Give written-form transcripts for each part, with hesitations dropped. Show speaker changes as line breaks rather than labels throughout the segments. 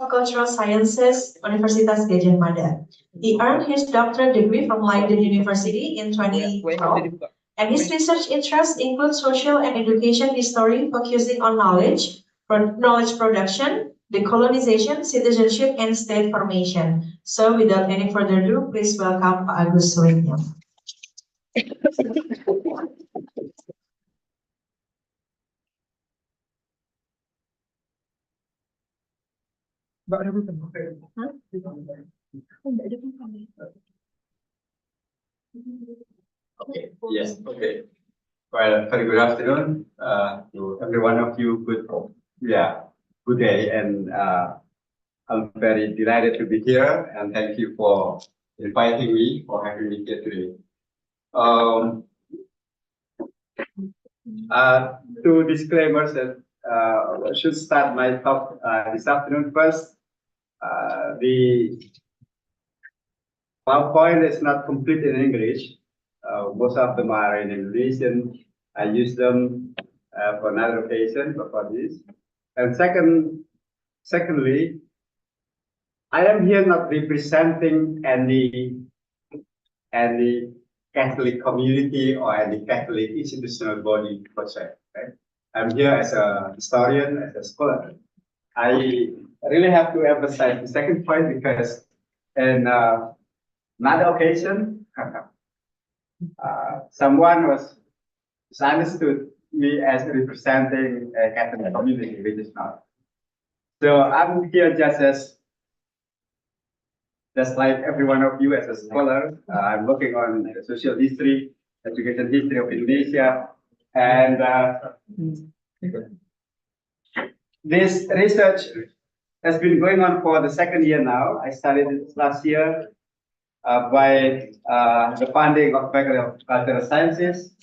of Cultural Sciences, Universitas Gadjah Mada. He earned his doctorate degree from Leiden University in 2012, and his research interests include social and education history, focusing on knowledge production, decolonization, citizenship, and state formation. So, without any further ado, please welcome Pak Agus Suwitnya.
Okay. Yes. Okay. Well, very good afternoon to every one of you. Good day, and I'm very delighted to be here, and thank you for inviting me, for having me here today. Two disclaimers that I should start my talk this afternoon. First, the PowerPoint is not complete in English. Most of them are in Indonesian. I use them for another occasion, for this. And secondly, I am here not representing any Catholic community or any Catholic institutional body per se. Right? I'm here as a historian, as a scholar. I really have to emphasize the second point because in another occasion, someone was misunderstood me as representing a Catholic community, which is not. So I'm here just like every one of you as a scholar. I'm working on social history, education history of Indonesia, and this research has been going on for the second year now. I started it last year by the funding of Faculty of Cultural Sciences,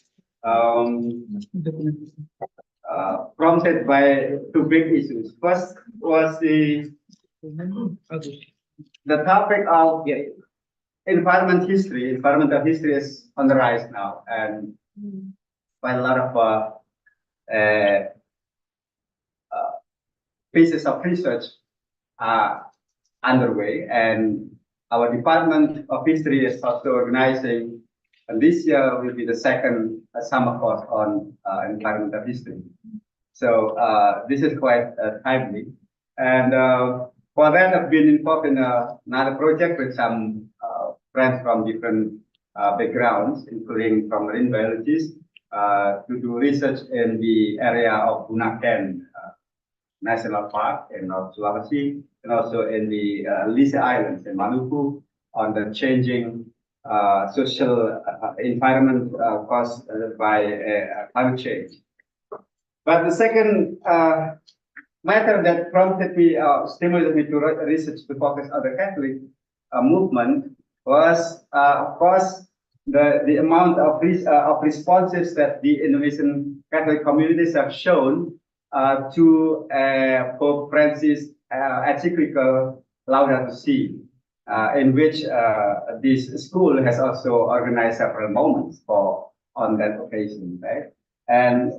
prompted by two big issues. First was the topic of environmental history is on the rise now, and quite a lot of pieces of research are underway, and our Department of History is also organizing, and this year will be the second summer course on environmental history. So this is quite timely, and for that I've been involved in another project with some friends from different backgrounds, including from marine biologists, to do research in the area of Bunaken National Park in North Sulawesi, and also in the Lise Islands in Maluku, on the changing social environment caused by climate change. But the second matter that prompted me, stimulated me to research to focus on the Catholic movement was, of course, the amount of responses that the Indonesian Catholic communities have shown to Pope Francis' encyclical Laudato Si, in which this school has also organized several moments on that occasion, right? And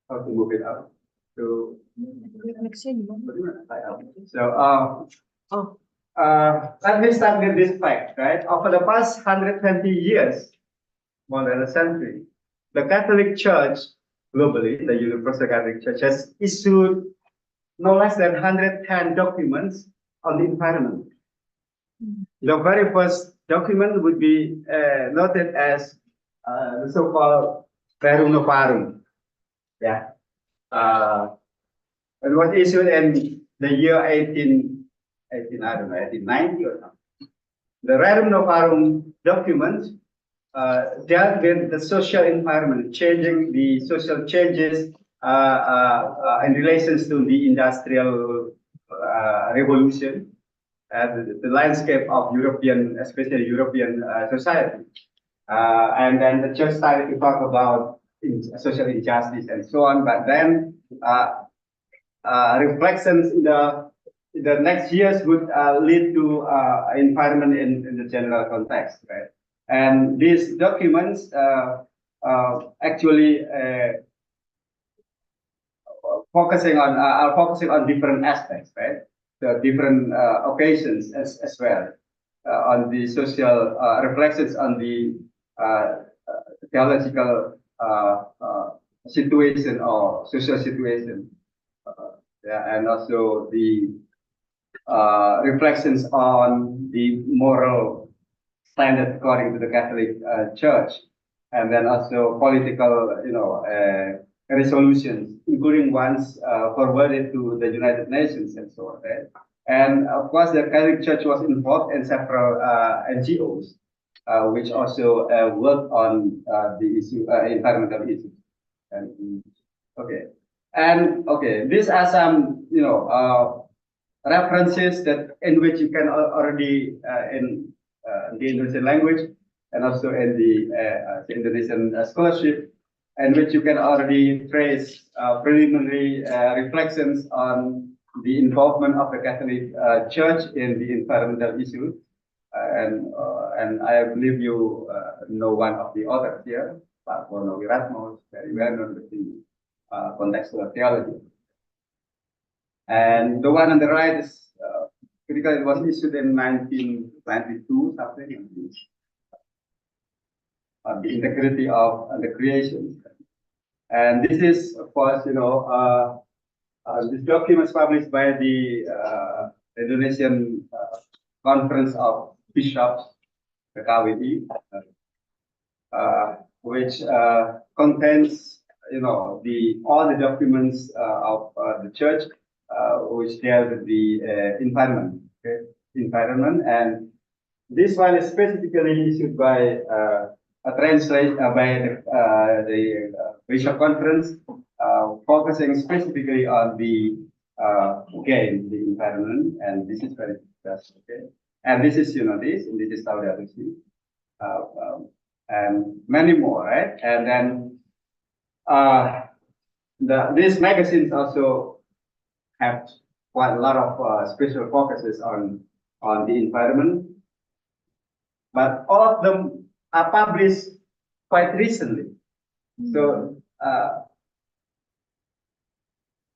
how to move it up to let me start with this fact, right? Over the past 120 years, more than a century, the Catholic Church globally, the Universal Catholic Church, has issued no less than 110 documents on the environment. The very first document would be noted as the so-called Rerum Novarum. Yeah. It was issued in the year 1890 or something. The Rerum Novarum document dealt with the social environment, changing the social changes in relations to the industrial revolution, the landscape of European, especially European society. And then the church started to talk about social injustice and so on, but then reflections in the next years would lead to environment in the general context, right? And these documents actually are focusing on different aspects, right? The different occasions as well, on the social reflections on the theological situation or social situation, yeah, and also the reflections on the moral standard according to the Catholic Church, and then also political, resolutions, including ones forwarded to the United Nations and so on. Right? And of course, the Catholic Church was involved in several NGOs, which also worked on the issue, environmental issues. And, these are some, references that in which you can already in the Indonesian language and also in the Indonesian scholarship, in which you can already trace preliminary reflections on the involvement of the Catholic Church in the environmental issues. And I believe you know one of the authors here, Pak Bono Wiratmo, very well known with the contextual theology. And the one on the right is critical. It was issued in 1992, something. The integrity of the creation. And this is, of course, this document is published by the Indonesian Conference of Bishops, the KWI, which contains, all the documents of the Church, which deal with the environment. Okay? Environment, and this one is specifically issued by a translation by the Bishop Conference, focusing specifically on the again the environment, and this is very interesting. Okay, and this is this is Laudato Si, and many more, right? And then these magazines also have quite a lot of special focuses on the environment, but all of them are published quite recently. So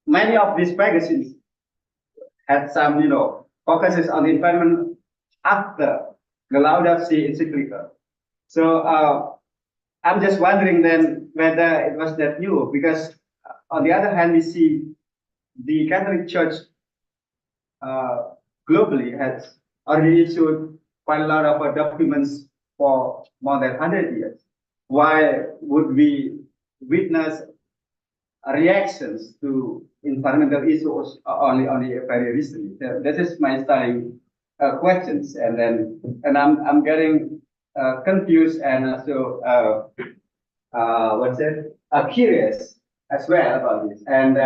many of these magazines had some, focuses on the environment after the Laudato Si encyclical. So I'm just wondering then whether it was that new, because on the other hand, we see the Catholic Church globally has already issued quite a lot of documents for more than 100 years. Why would we witness reactions to environmental issues only very recently? So this is my starting questions, and I'm getting confused and also curious as well about this. And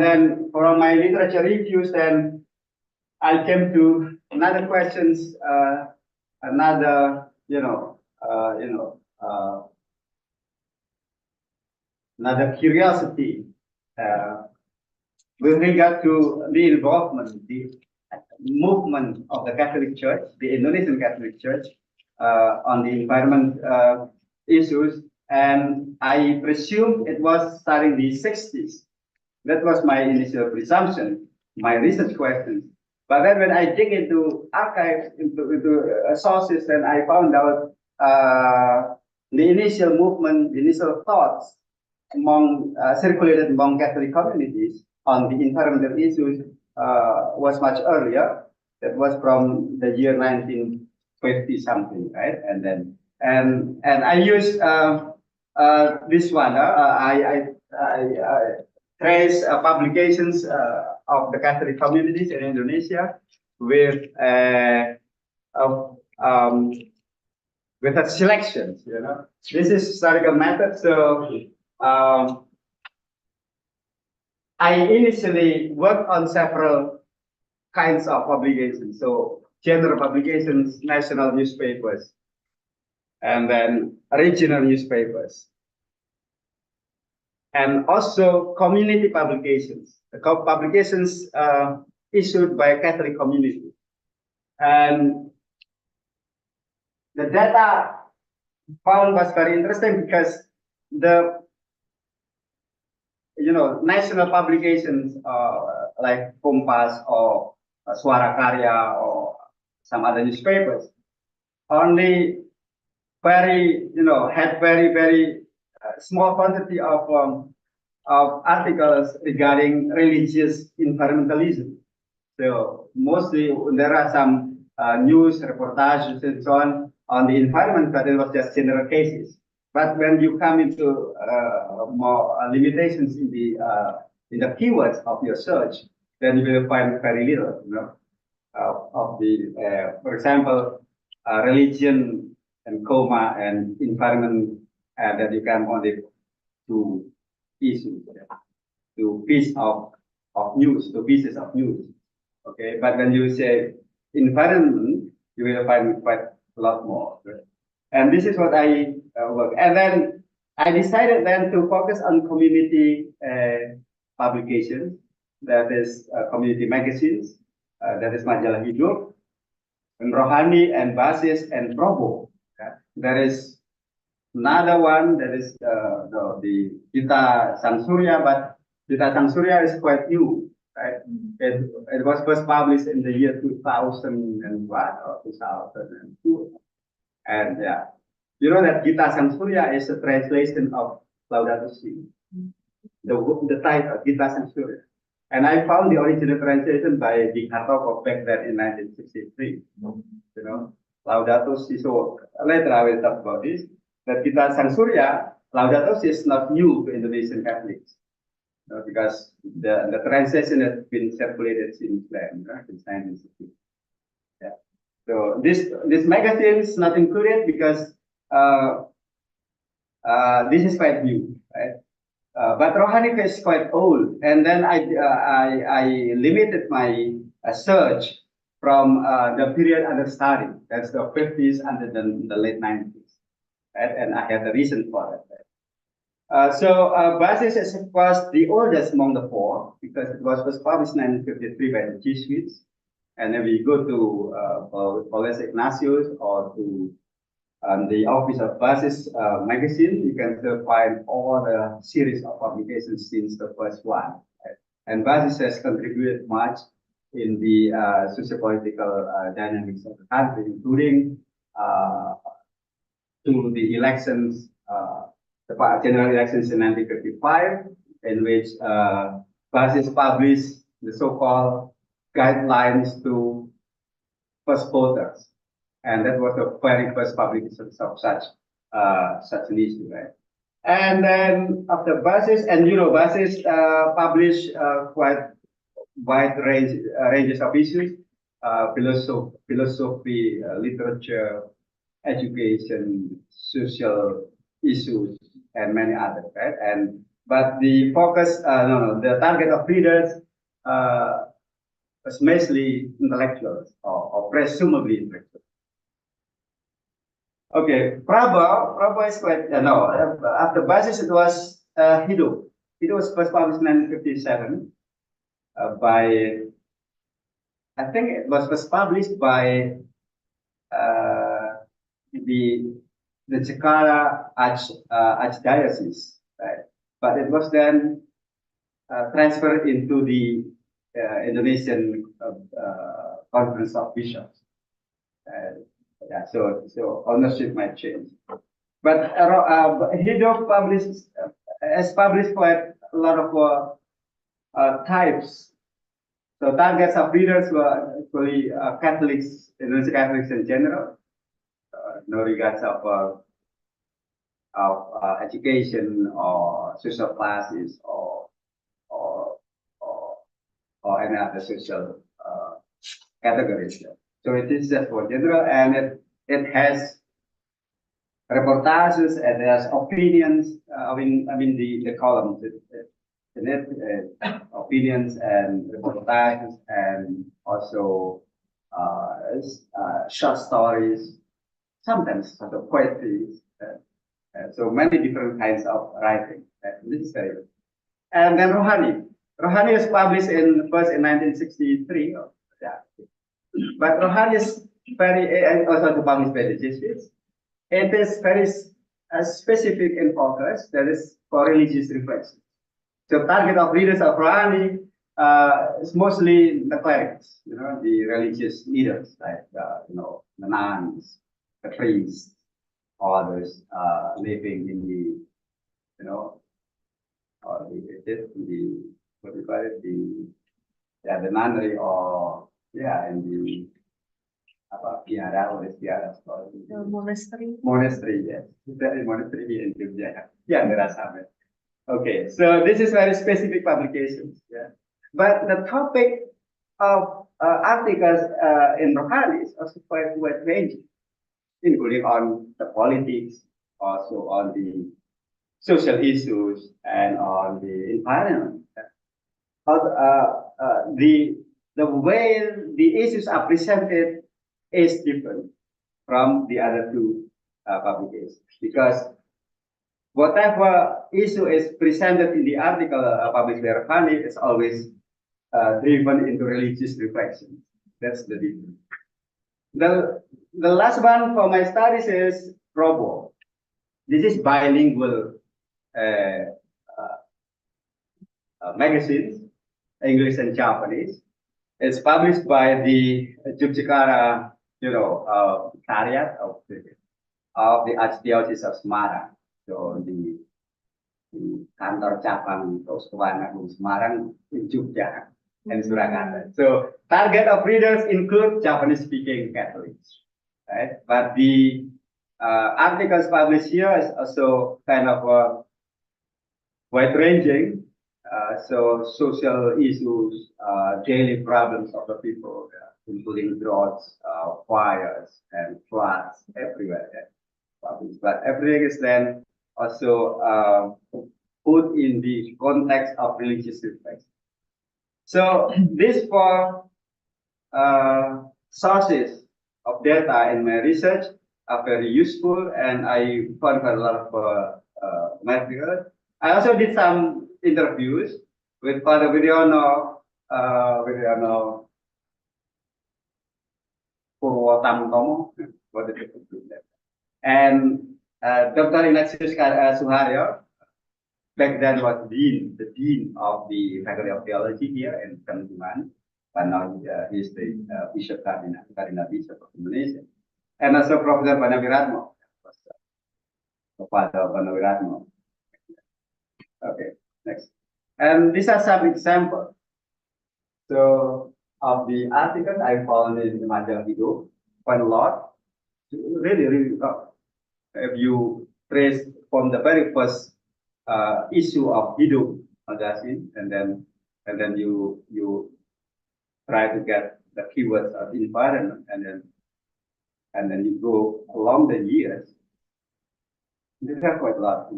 then from my literature reviews, then I came to another questions, another another curiosity with regard to the involvement, the movement of the Catholic Church, the Indonesian Catholic Church, on the environment issues, and I presume it was starting the 60s. That was my initial presumption, my research questions. But then when I dig into archives, into sources, then I found out the initial movement, the initial thoughts circulated among Catholic communities on the environmental issues was much earlier. That was from the year 1950 something, right? And I used this one. I trace publications of the Catholic communities in Indonesia with a selections. This is historical method. So I initially worked on several kinds of publications. So general publications, national newspapers, and then regional newspapers, and also community publications. The publications issued by Catholic community. And the data found was very interesting because the national publications like Kompas or Suara Karya or some other newspapers only had very small quantity of articles regarding religious environmentalism. So mostly there are some news reportages and so on the environment, but it was just general cases. But when you come into more limitations in the keywords of your search, then you will find very little, of the, for example, religion and coma and environment that you can only to issues, to piece of news, to pieces of news. Okay, but when you say environment, you will find quite a lot more. And this is what I work. And then I decided then to focus on community publications, that is community magazines, that is Majalah Hidup, and Rohani and Basis and Praba. There is another one that is the Kita Sang Surya, but Kita Sang Surya is quite new, right? It was first published in the year 2001 or 2002. And yeah, you know that Kita Sang Surya is a translation of Laudato Si, the title Kita Sang Surya. And I found the original translation by Di Hartoko back then in 1963. Laudato Si. So later I will talk about this. That Kita Sang Surya, Laudato Si is not new to Indonesian Catholics, because the translation has been circulated since then, since 1960. Yeah. So this magazine is not included because this is quite new, right? But Rohani is quite old, and then I limited my search from the period under study. That's the 50s and the late 90s, right? And I have a reason for that. Right? So Basis was the oldest among the four because it was first published in 1953 by the Jesuits, and then we go to Paulos Ignatius or to the office of Basis magazine. You can still find all the series of publications since the first one. Right? And Basis has contributed much in the socio-political dynamics of the country, including to the elections, the general elections in 1955, in which Basis published the so-called guidelines to first voters. And that was the very first publication of such an issue, right? And then after Basis, and Basis published quite wide ranges of issues, philosophy, literature, education, social issues, and many others, right? But the focus, the target of readers was mostly intellectuals or presumably intellectuals. Okay, Praba is quite, after Basis it was Hidup. It was first published in 1957 by, I think it was first published by the Jakarta Archdiocese, right? But it was then transferred into the Indonesian Conference of Bishops. Yeah, so ownership might change. But Hidup has published quite a lot of types. So targets of readers were actually Catholics, Indonesian Catholics in general, no regards of education or social classes or any other social categories. So it is just for general, and it has reportages and it has opinions. I mean the columns in it, opinions and reportages, and also short stories, sometimes sort of poetry. So many different kinds of writing. This is very good. And then Rohani. Rohani was published first in 1963. Yeah. But Rohani is very, and also to publish pedagogies. It is very specific in focus, that is for religious reflection. So target of readers of Rohani is mostly the clerics, the religious leaders, like, the nuns, the priests, others living in the, or what do you call it, the nunnery, or, in the, monastery, yes. Very monastery in Indonesia. Yeah, there are some. Okay, so this is very specific publications. Yeah, but the topic of articles in Rohani is also quite wide ranging, including on the politics, also on the social issues, and on the environment. The way the issues are presented is different from the other two publications, because whatever issue is presented in the article published by Rohani is always driven into religious reflection. That's the difference. The last one for my studies is Praba. This is bilingual magazines, English and Japanese. It's published by the Yogyakarta, Vicariate of the Archdiocese of Semarang. So the kantor cabang Keuskupan Agung Semarang in Jogja and Surakarta. So target of readers include Japanese-speaking Catholics, right? But the articles published here is also kind of wide-ranging. So social issues, daily problems of the people, including droughts, fires, and floods everywhere. But everything is then also put in the context of religious reflection. So these four sources of data in my research are very useful, and I found a lot of material. I also did some interviews with Father Wiryono Purwotamtomo, what is it? And Dr. Ignatius Suharyo, back then was the dean of the Faculty of Theology here in Kementerian, but now he's the Bishop Cardinal Bishop of Indonesia. And also Professor Banawiratmo, Father Banawiratmo. Okay, next. And these are some examples. So of the articles I found in the Majalah Hidup, quite a lot. Really, if you trace from the very first issue of Hidup magazine, and then you try to get the keywords of environment, and then you go along the years. There are quite a lot,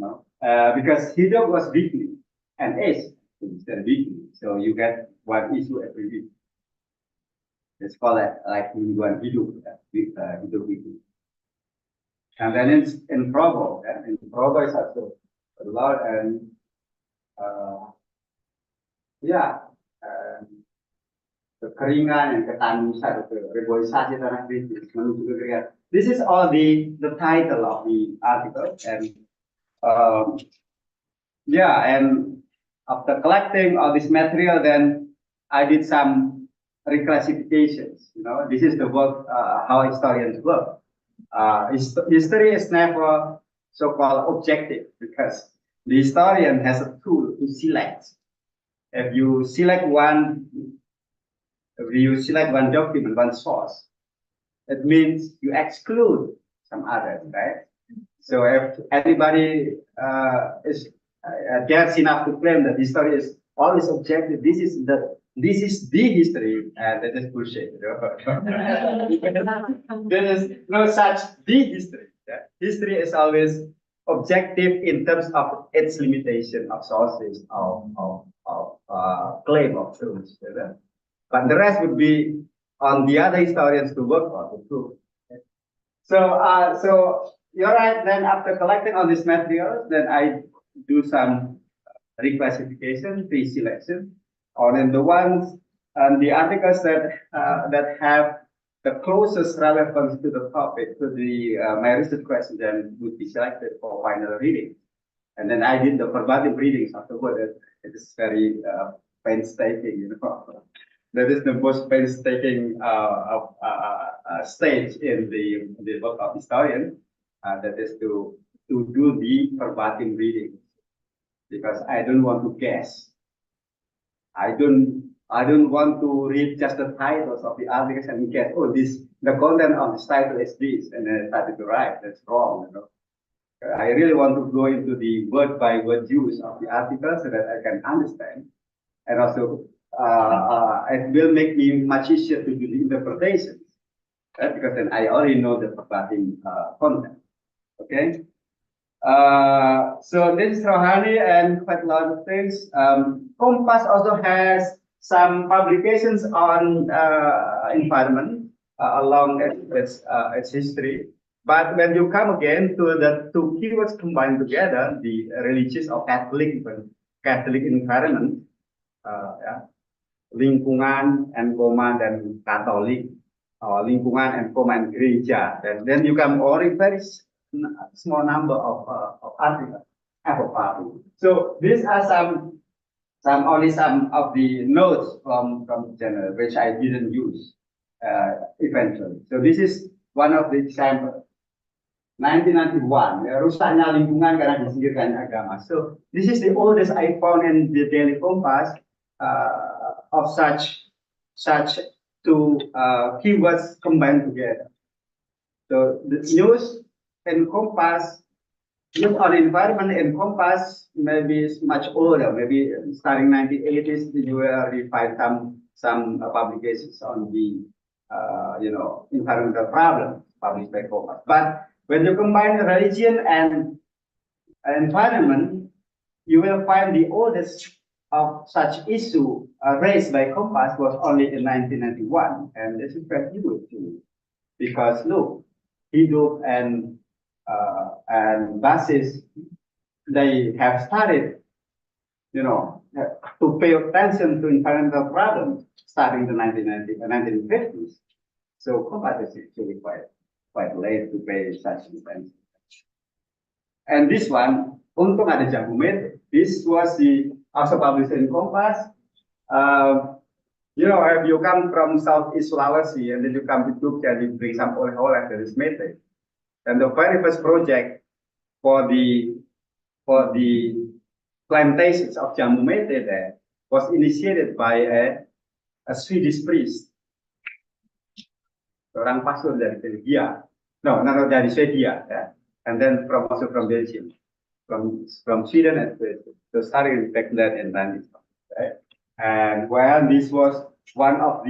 because Hidup was weekly and is still weekly, so you get one issue every week. It's called like Mingguan Hidup, Hidup weekly. And then in Praba, in Praba is also a lot, and kekeringan and ketanusan, reboisasi tanah kritis menuju kekeringan. This is all the title of the article, and and after collecting all this material, then I did some reclassifications. This is the work how historians work. History is never so-called objective, because the historian has a tool to select. If you select one document, one source, it means you exclude some others, right? So if anybody dares enough to claim that history is always objective, this is the history, and that is bullshit. There is no such the history. History is always objective in terms of its limitation of sources, of claim of truth. But the rest would be on the other historians to work on to prove. So you're right. Then after collecting all these materials, then I do some reclassification, pre-selection, on the ones and the articles that have the closest relevance to the topic, to the my research question, then would be selected for final reading. And then I did the verbatim readings afterward. It is very painstaking, you know. That is the most painstaking stage in the work of historian. That is to do the verbatim reading, because I don't want to guess. I don't want to read just the titles of the articles and guess, oh, the content of this title is this, and then I started to write. That's wrong, you know. I really want to go into the word by word use of the article so that I can understand, and also it will make me much easier to do the interpretations, right? Because then I already know the verbatim content. Okay. So this is Rohani and quite a lot of things. Compass also has some publications on environment along its history. But when you come again to the two keywords combined together, the religious or Catholic environment, lingkungan and koma dan Katolik, lingkungan and koma and gereja, then you come only very small number of articles. So these are only some of the notes from the journal which I didn't use eventually. So this is one of the examples. 1991, rusaknya lingkungan karena disingkirkannya agama. So this is the oldest I found in the Daily Compass of such two keywords combined together. So the news in Compass, news on environment in Compass maybe is much older. Maybe starting 1980s, you will already find some publications on the environmental problems published by Compass. But when you combine religion and environment, you will find the oldest of such issue raised by Compass was only in 1991, and this is very good too, because look, Hidup and Basis, they have started, to pay attention to environmental problems starting the 1950s. So Compass is actually quite late to pay such attention. And this one, untung ada jago mete. This was also published in Compass. If you come from Southeast Sulawesi and then you come to Jogja and you bring some oleh-oleh that is mete. And the very first project for the plantations of jamu mete there was initiated by a Swedish priest. Seorang pastor dari Belgia. No, dari Swedia, yeah. And then also from Belgium, from Sweden and Sweden. So starting back then in 1990s, right? And this was one of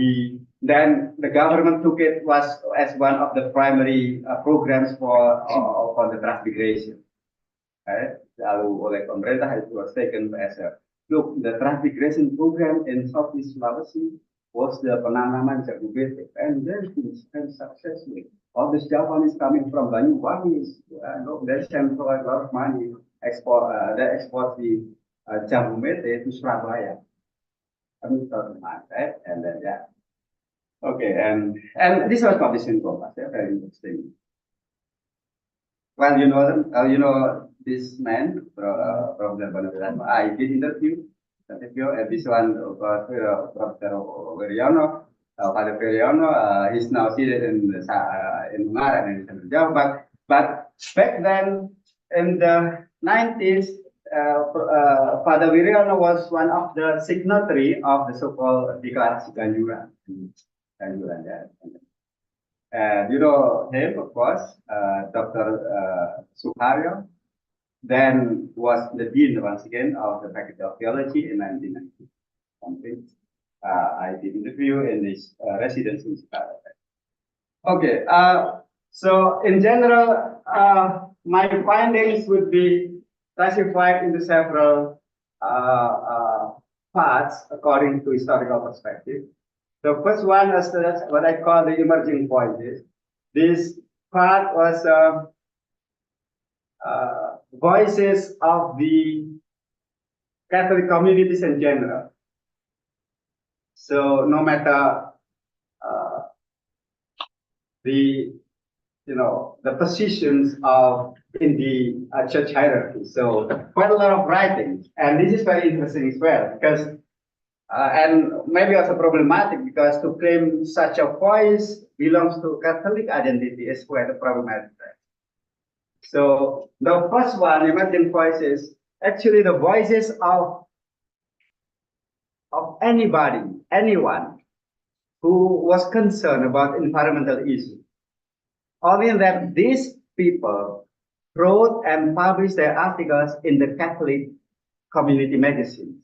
then the government took it as one of the primary programs for the transmigration, right? Lalu oleh pemerintah it was taken as the transmigration program in Southeast Sulawesi was the penanaman jagung bete, and then it's been successful. All this Japanese coming from Banyuwangi, they send for a lot of money, they export the jagung bete to Surabaya. Right? And then okay, and this was published in Compass. Very interesting. Well, you know them. This man from the Banana. I did interview, and this one Professor Veriano. Father Veriano, he's now seated in Ungaran and in Java. But back then, in the 90s, Father Veriano was one of the signatory of the so-called Deklarasi Ganjuran. And you know him, of course, Dr. Suharyo, then was the dean once again of the Faculty of Theology in 1990 something. I did interview in his residence in Chicago. Okay, so in general, my findings would be classified into several parts according to historical perspective. The first one is what I call the emerging point. This part was voices of the Catholic communities in general. So no matter the the positions of in the church hierarchy. So quite a lot of writings, and this is very interesting as well because and maybe also problematic because to claim such a voice belongs to Catholic identity is quite problematic. So the first one, emerging voices, actually the voices of anybody, anyone who was concerned about environmental issues. Only that these people wrote and published their articles in the Catholic community magazines.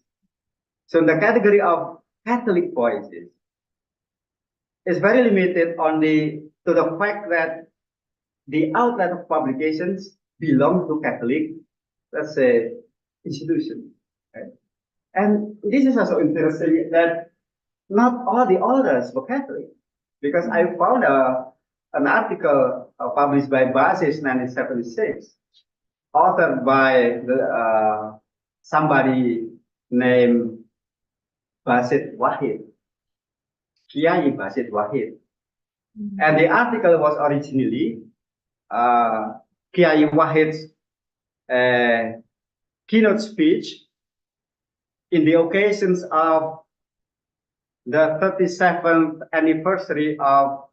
So the category of Catholic voices is very limited only to the fact that the outlet of publications belong to Catholic, let's say, institutions. Right? And this is also interesting that not all the authors were Catholic, because I found an article published by Basis 1976, authored by somebody named Basit Wahid, Kiai Basit Wahid. And the article was originally Kiai Wahid's keynote speech in the occasions of the 37th anniversary of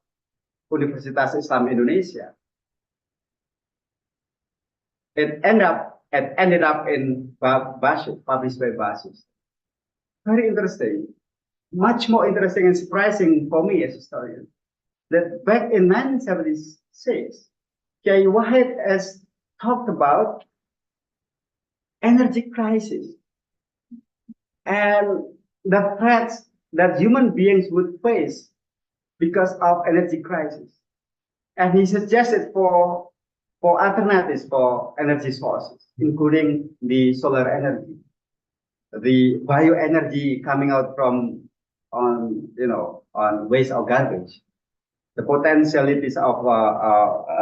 Universitas Islam Indonesia. It ended up in Basis, published by Basis. Very interesting, much more interesting and surprising for me as a historian, that back in 1976, Kiai Wahid has talked about energy crisis and the threats that human beings would face because of energy crisis. And he suggested for alternatives for energy sources, including the solar energy, the bioenergy coming out from on waste or garbage, the potentialities of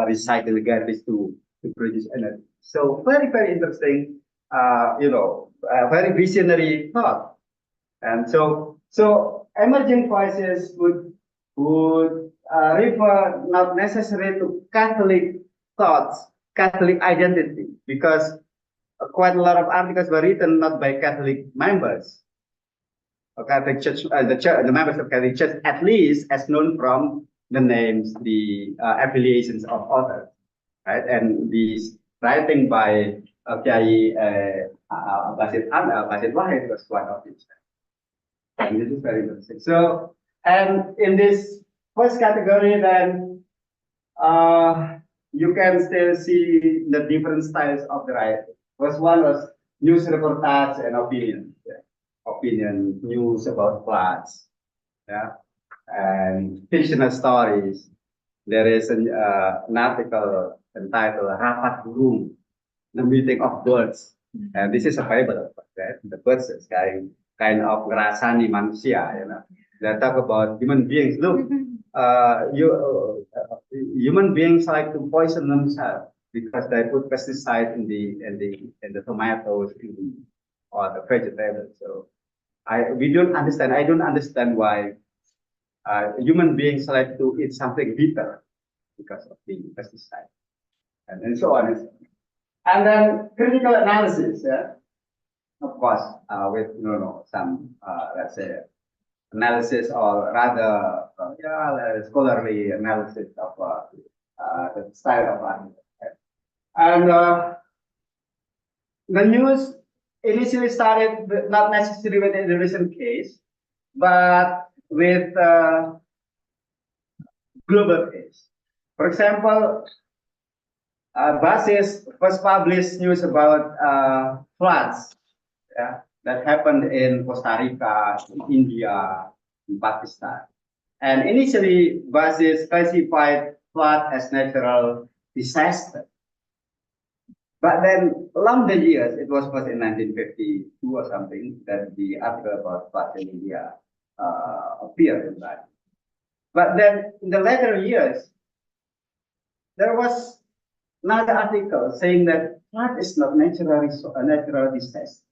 recycled garbage to produce energy. So very, very interesting, very visionary thought. And so emerging voices would refer not necessarily to Catholic thoughts, Catholic identity, because quite a lot of articles were written not by Catholic members of Catholic Church, the members of Catholic Church, at least as known from the names, the affiliations of authors, right? And these writing by Kiai Basit Wahid was one of these. And this is very interesting. So, and in this first category, then you can still see the different styles of the writing. First one was news reportage and opinion. Yeah. Opinion, news about floods, yeah, and fictional stories. There is an article entitled Rapat Burung, the meeting of birds. And this is a fable, right? The birds is kind of ngerasani manusia, They talk about human beings. Look, human beings like to poison themselves because they put pesticide in the tomatoes or the vegetables. So we don't understand. I don't understand why human beings like to eat something bitter because of the pesticide, and so on. And then critical analysis, yeah, of course, with some let's say analysis or rather scholarly analysis of the style of language. And the news initially started not necessarily with the Indonesian case, but with global case. For example, Basis first published news about floods, yeah, that happened in Costa Rica, in India, in Pakistan. And initially, Basis classified flood as natural disaster. But then, along the years, it was first in 1952 or something that the article about floods in India appeared in that. But then, in the later years, there was another article saying that flood is not a natural disaster.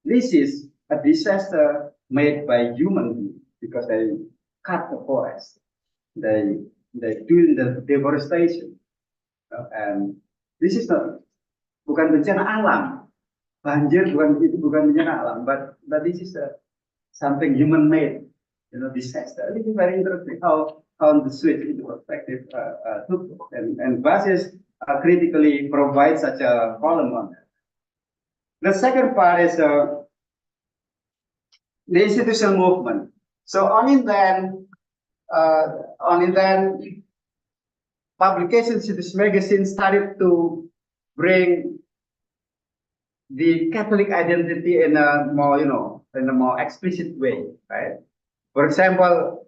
This is a disaster made by human beings because they cut the forest, they doing the deforestation. And this is not bukan bencana alam. Banjir bukan bencana alam, but this is something human made, disaster. This is very interesting how the switch into perspective took, and basis critically provides such a column on that. The second part is the institutional movement. So only then publications in this magazine started to bring the Catholic identity in a more, in a more explicit way, right? For example,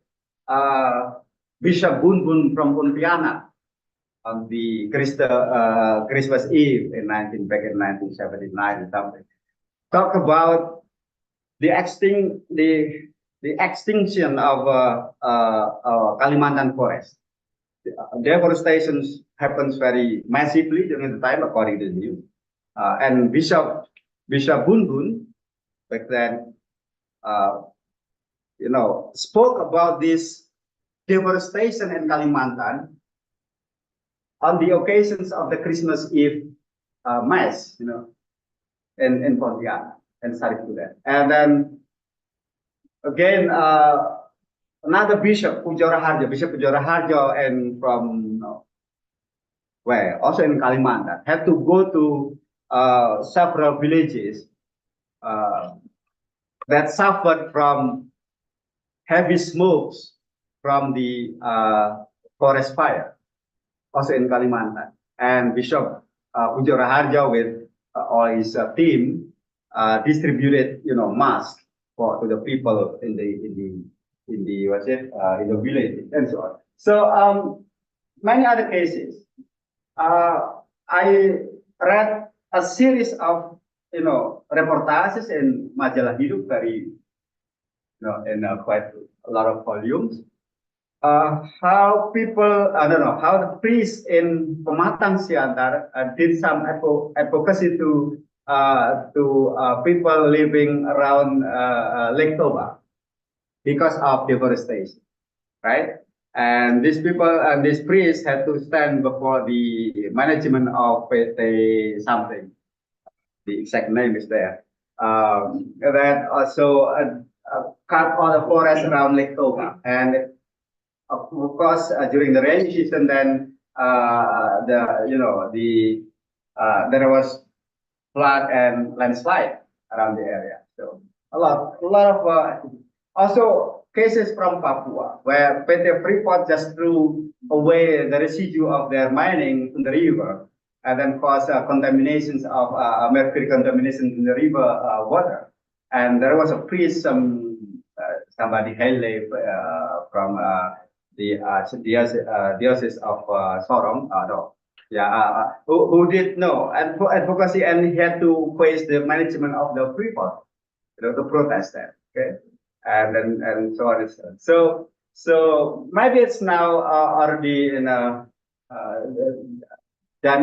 Bishop Bun Bun from Pontianak on the Christmas Eve back in 1979 or something, talk about the extinction of Kalimantan forest. Deforestation happens very massively during the time, according to the news. And Bishop Bun Bun back then, spoke about this deforestation in Kalimantan on the occasions of the Christmas Eve mass, in Pontianak, and started to that. And then again, another Bishop Bishop Pujara Harjo, and from where also in Kalimantan, had to go to several villages that suffered from heavy smokes from the forest fire, also in Kalimantan. And Bishop Pujara Harjo with all his team distributed, masks to the people in the village and so on. So many other cases. I read a series of reportages in Majalah Hidup, very in quite a lot of volumes. How people, how the priests in Pematang Siantar did some advocacy to people living around Lake Toba because of deforestation, right? And these people and these priests had to stand before the management of PT something. The exact name is there. That also cut all the forest around Lake Toba, and of course during the rainy season, then there was flood and landslide around the area. So a lot of also cases from Papua, where PT Freeport just threw away the residue of their mining in the river, and then caused contaminations of mercury contamination in the river water. And there was a priest, somebody Hele from the diocese of Sorong, who did advocacy, and he had to face the management of the Freeport, to protest that. Okay. And so on and so on. So maybe it's now already done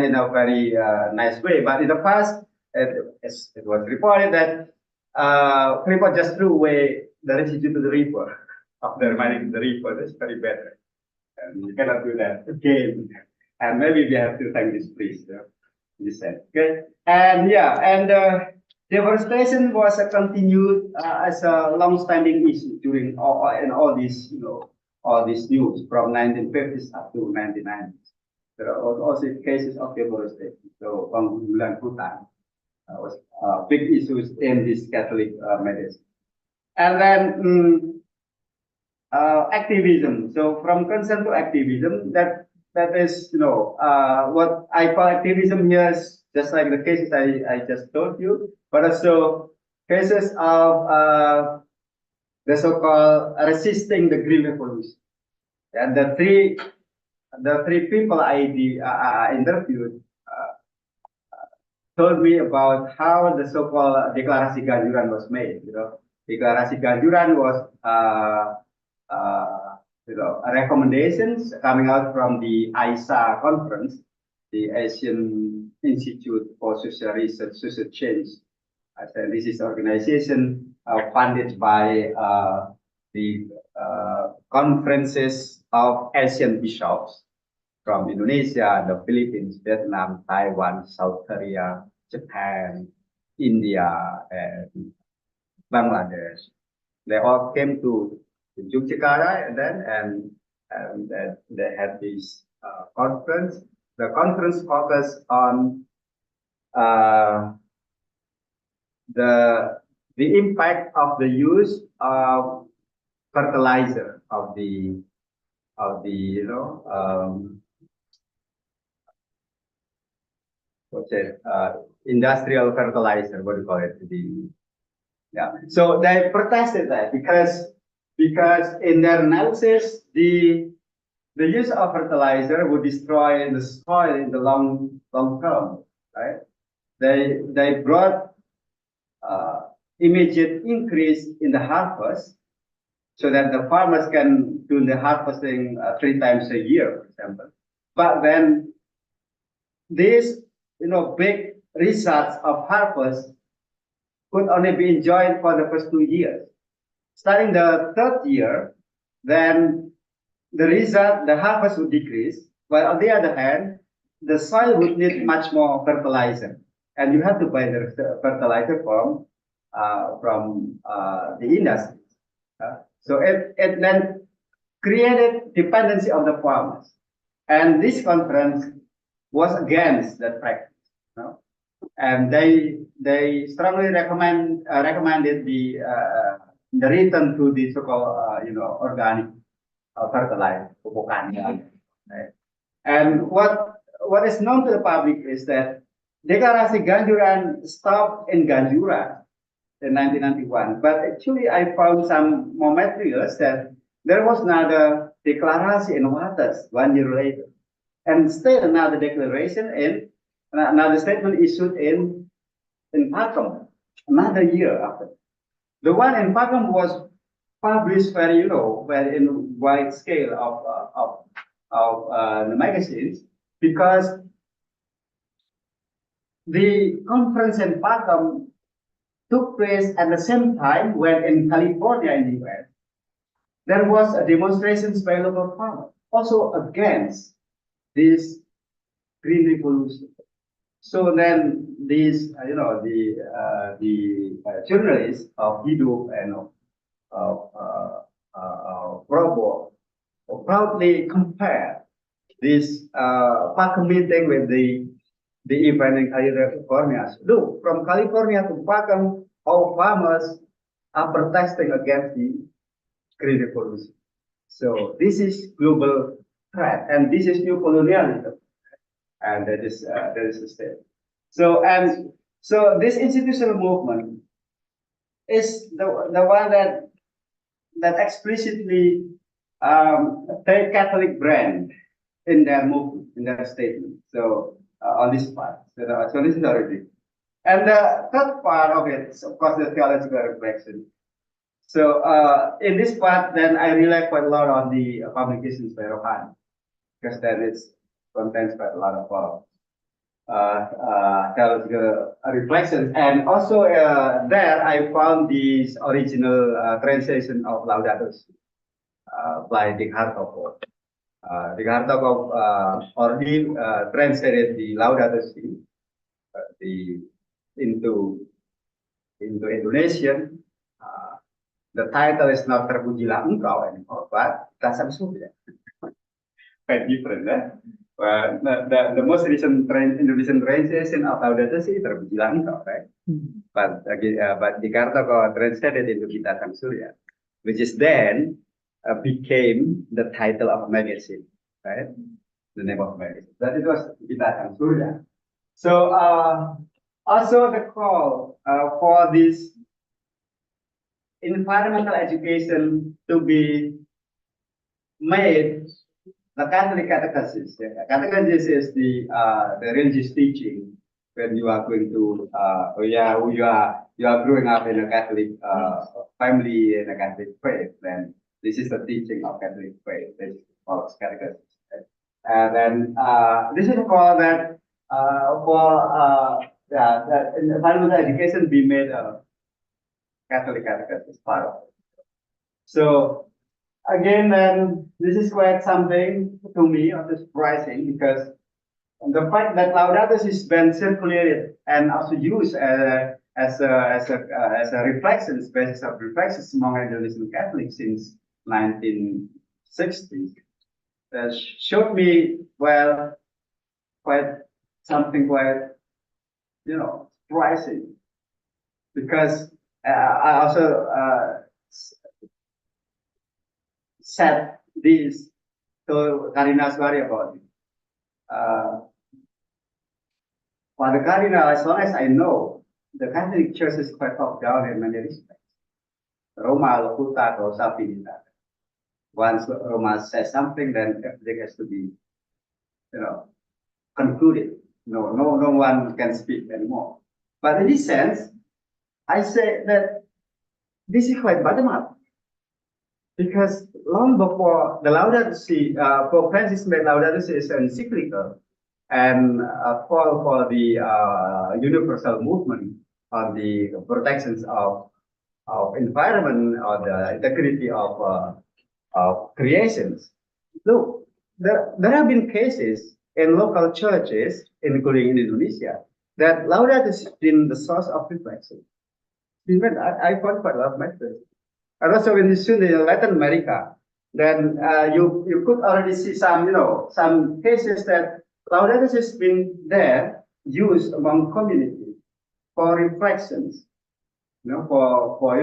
in a very nice way, but in the past it was reported that Freeport just threw away the residue to the river after mining the river. That's very bad, and you cannot do that again. And maybe we have to thank this priest. He said, okay, and deforestation was continued as a long-standing issue during all these, all these news from 1950s up to 1990s. There are also cases of deforestation. So, penggundulan hutan was big issues in this Catholic medicine. And then activism. So, from concern to activism, that is, what I call activism here is just like the cases I just told you, but also cases of the so-called resisting the Green Revolution. And the three people I interviewed told me about how the so-called Deklarasi Ganjuran was made. Deklarasi Ganjuran was recommendations coming out from the AISA conference, the Asian Institute for Social Research, Social Change. This is an organization funded by the conferences of Asian bishops from Indonesia, the Philippines, Vietnam, Taiwan, South Korea, Japan, India, and Bangladesh. They all came to Yogyakarta and they had this conference. The conference focused on the impact of the use of fertilizer of the industrial fertilizer. What do you call it? So they protested that because in their analysis the use of fertilizer would destroy the soil in the long term, right? They brought immediate increase in the harvest so that the farmers can do the harvesting 3 times a year, for example. But then these big results of harvest could only be enjoyed for the first 2 years. Starting the 3rd year, then the harvest would decrease, while on the other hand, the soil would need much more fertilizer, and you have to buy the fertilizer from the industry. So it then created dependency on the farmers, and this conference was against that practice. And they strongly recommended the return to the so-called organic fertilizer, right? And what is known to the public is that Deklarasi Ganjuran stopped in Ganjuran in 1991, but actually I found some more materials that there was another declaration in Waters 1 year later, and still another declaration in another statement issued in Pakem another year after. The one in Pakem was published very in wide scale of the magazines, because the conference in Pakem took place at the same time when in California in the US there was a demonstrations by local farmers also against this green revolution. So then these journalists of Hidup and of Praba proudly compare this Pakem meeting with the event in California. Look, from California to Pakem, our farmers are protesting against the green revolution. So this is global threat, and this is new colonialism, and that is the state. So this institutional movement is the one that explicitly take Catholic brand in their movement, in their statement. So on this part, so this is already. And the third part of it is, of course, the theological reflection. So in this part, then I rely quite a lot on the publications by Rohani, because then it's contains quite a lot of theological reflections. And also there I found this original translation of Laudato Si by Dick Hartog. Dick Hartog already translated the Laudato Si into Indonesian. The title is not Terpujilah Engkau anymore, but Dasam Surya. Quite different, eh? Well, the most recent Indonesian translation of Laudato Si Terpujilah Engkau, right? But Dick Hartog translated into Kita Sang Surya, which is then became the title of a magazine, right? The name of a magazine. That it was Kita Sang Surya. So also the call for this environmental education to be made the Catholic catechesis. Catechesis is the religious teaching when you are going to you are growing up in a Catholic family in a Catholic faith. Then this is the teaching of Catholic faith. This is called catechesis. And then this is called that that environmental education be made Catholic catechesis part of it. So again, this is quite something to me also surprising because the fact that Laudato Si has been circulated and also used as a reflection, basis of reflections among Indonesian Catholics since 1960s showed me, well, quite something quite, surprising because I also said this to Karina Aswari about it. Father Cardinal, as long as I know, the Catholic Church is quite top down in many respects. Roma locuta or sapidita. Once Roma says something, then everything has to be, concluded. No one can speak anymore. But in this sense, I say that this is quite bottom up. Because long before the Laudato Si, Pope Francis made Laudato Si as encyclical and call for the universal movement on the protections of environment or the integrity of creations. Look, there have been cases in local churches, including in Indonesia, that Laudato Si has been the source of reflection. Even I found quite a lot of methods. And also when you see in Latin America, then you could already see some, some cases that Laudato Si has been there, used among communities for reflections, for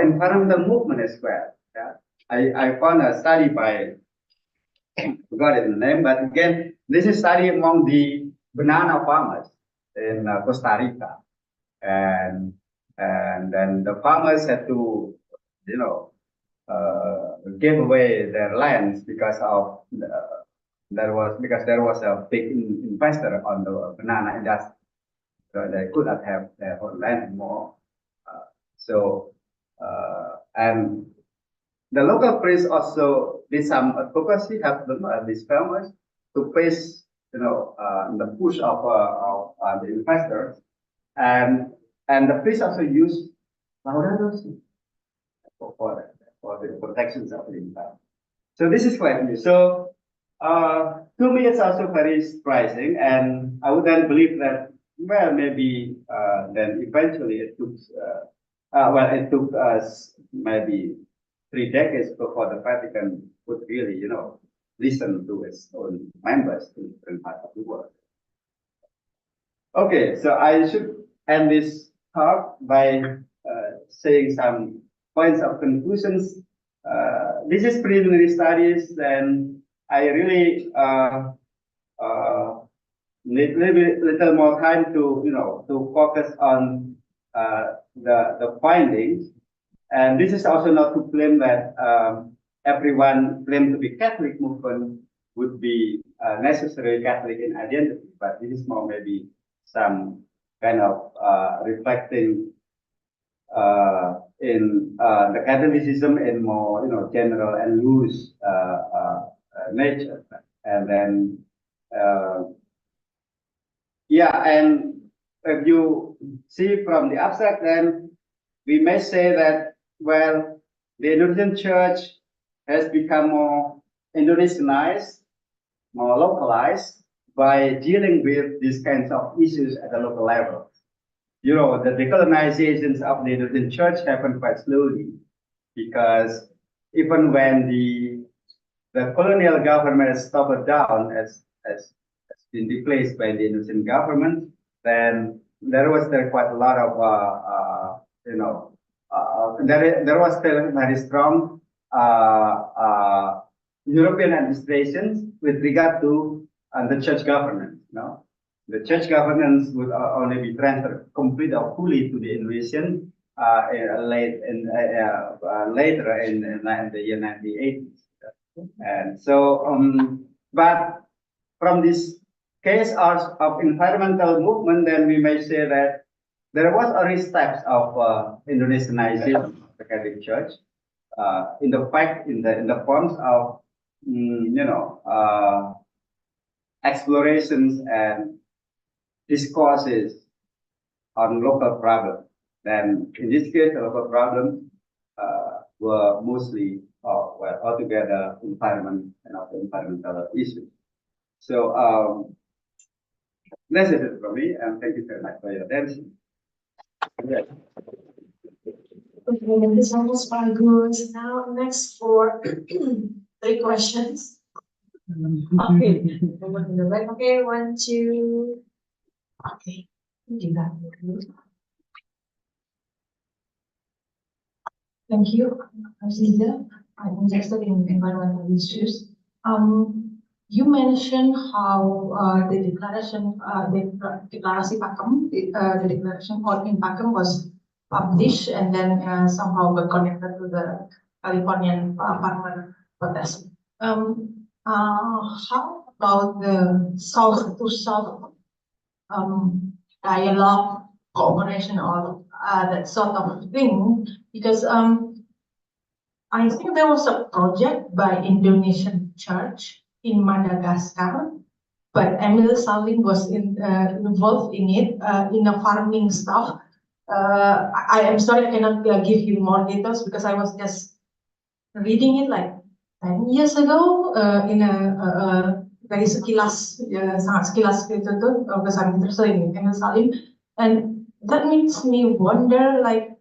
environmental movement as well. Yeah. I found a study by, I forgot the name, but again, this is study among the banana farmers in Costa Rica. And then the farmers had to, give away their lands because of there was a big investor on the banana industry, so they could not have their own land anymore. And the local priest also did some advocacy, helped them, these farmers, to face, the push of the investors, and the priest also used Laudato Si for the protections of the environment. So this is quite new. So to me, it's also very surprising, and I would then believe that, well, maybe then eventually it took, it took us maybe 3 decades before the Vatican would really, listen to its own members in different parts of the world. Okay, so I should end this talk by saying some points of conclusions. This is preliminary studies, and I really need little more time to to focus on the findings. And this is also not to claim that everyone claimed to be Catholic movement would be necessarily Catholic in identity, but this is more maybe some kind of reflecting in the Catholicism in more general and loose nature, and then and if you see from the abstract, then we may say that, well, the Indonesian Church has become more Indonesianized, more localized by dealing with these kinds of issues at the local level. The decolonizations of the Indonesian Church happened quite slowly, because even when the colonial government has stopped down, has been replaced by the Indonesian government, then there was quite a lot of there was still very strong European administrations with regard to the church governance. The church governance would only be transferred completely or fully to the Indonesian later in the year 1980s. And so, but from this case of environmental movement, then we may say that there was early steps of Indonesianization of the Catholic Church, in the forms of explorations and discourses on local problems. Then in this case, the local problems were mostly well, altogether environment and also environmental issues. So that's it from me, and thank you very much for your attention. Yes.
Okay, this almost bagus. Now, next for 3 questions. Okay, okay, 1, 2. Okay, do that. Thank you, Aziza. I'm interested in environmental issues. You mentioned how the declaration, the Deklarasi Pakem, the declaration called in Pakem was published and then somehow got connected to the Californian farmer protest. How about the South to South dialogue, cooperation, or that sort of thing? Because I think there was a project by Indonesian Church in Madagascar, but Emil Salim was involved in it, in the farming stuff. I am sorry I cannot give you more details because I was just reading it like 10 years ago in a very sekilas, sangat sekilas gitu tuh, because I'm interested in Emil Salim, and that makes me wonder like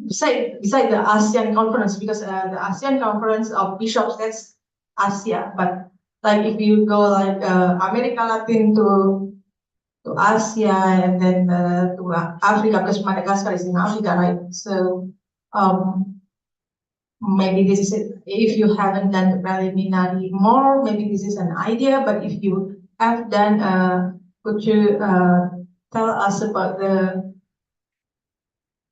beside the ASEAN conference, because the ASEAN conference of bishops, that's Asia, but like if you go like America Latin to Asia and then to Africa, because Madagascar is in Africa, right? So maybe this is it. If you haven't done the preliminary more, maybe this is an idea, but if you have done, could you tell us about the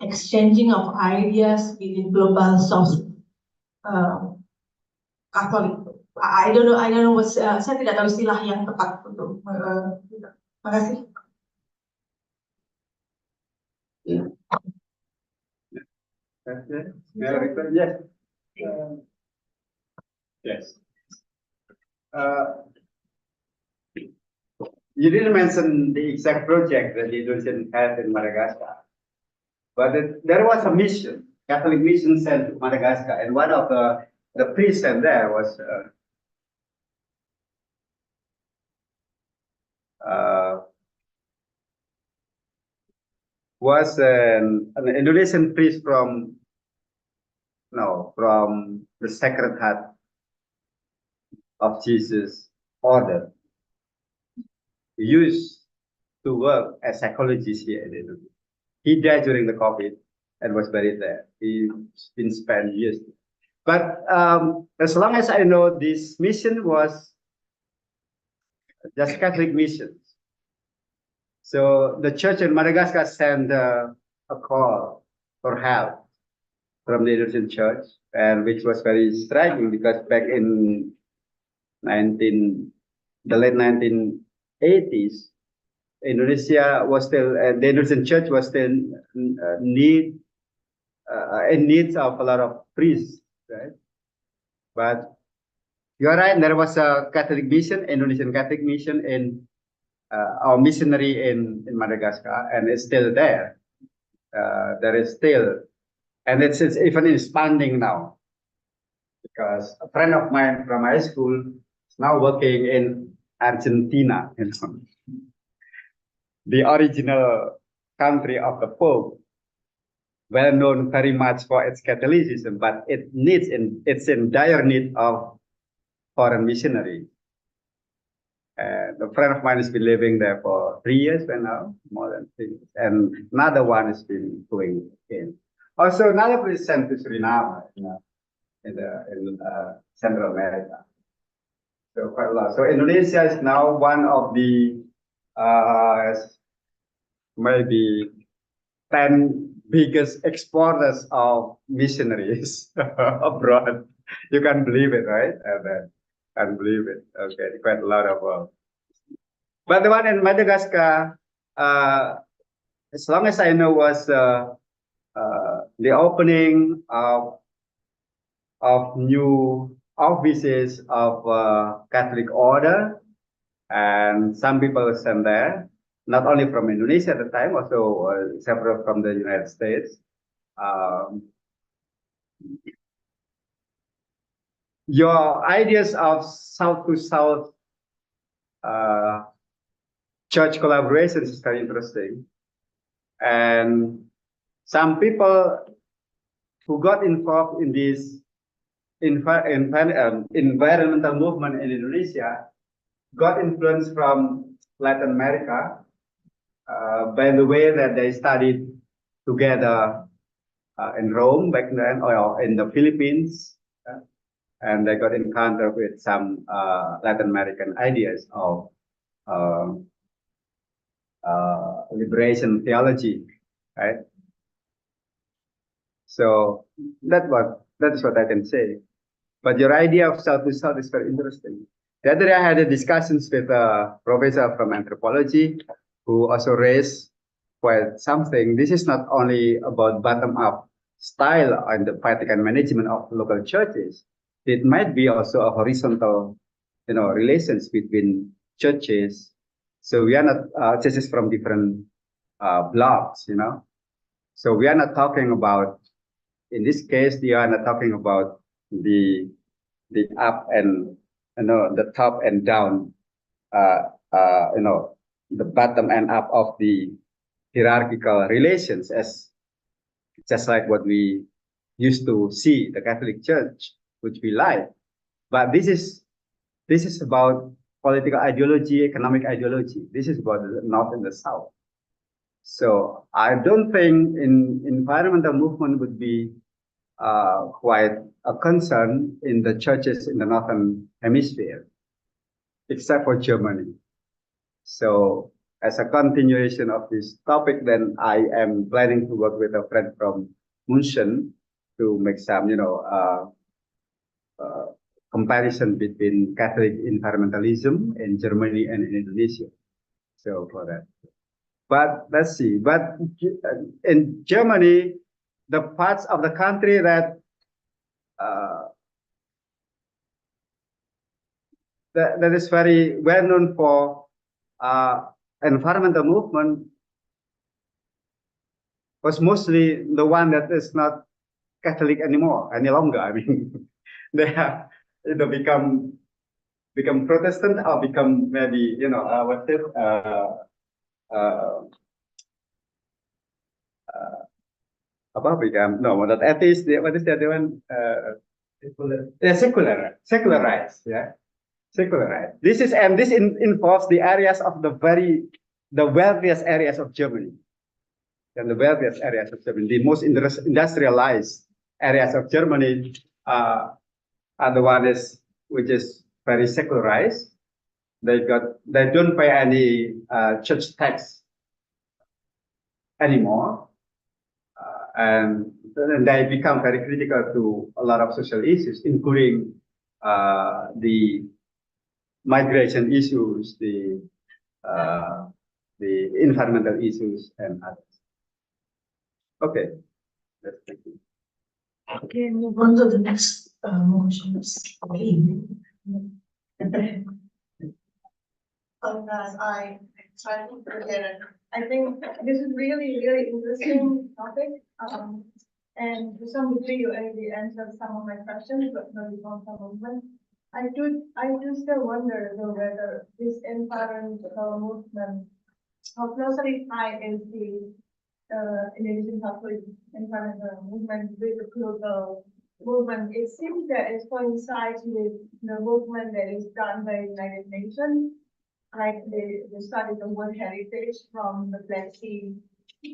exchanging of ideas within global South Catholic? I don't know what, saya tidak tahu istilah yang tepat untuk terima kasih.
Yes. Yes. You didn't mention the exact project that the Indonesian had in Madagascar, but there was a mission, Catholic mission sent to Madagascar, and one of the priests sent there was an Indonesian priest from the Sacred Heart of Jesus order. He used to work as psychologist here in Indonesia. He died during the COVID and was buried there. He's been spent years. But as long as I know, this mission was just Catholic missions. So the church in Madagascar sent a call for help from the Indonesian church, and which was very striking because back in the late 1980s, Indonesia was still, the Indonesian church was still in need of a lot of priests, right? But you're right, there was a Catholic mission, Indonesian Catholic mission in our missionary in Madagascar, and it's still there. There is still, and it's even expanding now, because a friend of mine from high school is now working in Argentina, the original country of the Pope, well known very much for its Catholicism, but it's in dire need of foreign missionaries. And a friend of mine has been living there for 3 years by now, more than 3 years, and another one has been going in. Also, another place sent to Suriname, in Central America. So quite a lot. So Indonesia is now one of the maybe 10 biggest exporters of missionaries abroad. You can believe it, right? Can't believe it. Okay, quite a lot of. But the one in Madagascar, as long as I know, was the opening of new offices of Catholic order, and some people were sent there, not only from Indonesia at the time, also several from the United States. Your ideas of South to South church collaborations is very interesting. And some people who got involved in this environmental movement in Indonesia got influence from Latin America by the way that they studied together in Rome back then, or in the Philippines, and they got encountered with some Latin American ideas of liberation theology, right? So that is what I can say. But your idea of South to South is very interesting. The other day I had a discussions with a professor from anthropology who also raised quite something. This is not only about bottom-up style and the Vatican management of local churches. It might be also a horizontal, relations between churches. So we are not churches from different blocks, So we are not talking about, in this case, we are not talking about the up and the top and down, the bottom and up of the hierarchical relations, as just like what we used to see the Catholic Church, which we like. But this is about political ideology, economic ideology. This is about the North and the South. So I don't think environmental movement would be quite a concern in the churches in the Northern Hemisphere, except for Germany. So as a continuation of this topic, then I am planning to work with a friend from München to make some, comparison between Catholic environmentalism in Germany and in Indonesia. So for that. But let's see. But in Germany, the parts of the country that that is very well known for environmental movement was mostly the one that is not Catholic anymore, any longer. I mean, they have become Protestant or become maybe what's it? About become not atheist. What is the other one? Secularized. Yeah, secularized. This involves the areas of the wealthiest areas of Germany, and the wealthiest areas of Germany, the most industrialized areas of Germany are the ones which is very secularized. They don't pay any church tax anymore, and they become very critical to a lot of social issues, including the migration issues, the environmental issues, and others. Okay, thank you.
Okay, move on to the next motions.
As I try to forget it, I think this is really, really interesting topic. And to some degree, you already answered some of my questions, but maybe not some of them. I do still wonder though whether this environmental movement, how closely tied is the Indonesian Catholic environmental movement with the global movement. It seems that it coincides with the movement that is done by the United Nations. Like they studied the World Heritage from the Black Sea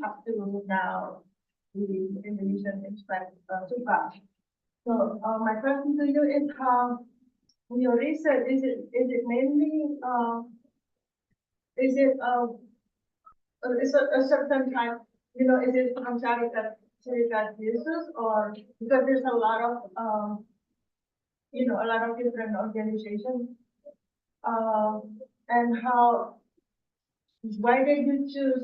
up to now the Indonesian Tupac. So my question to you is how in your research is it mainly is it a certain type, is it from Syriac users, or because there's a lot of a lot of different organizations, and why did you choose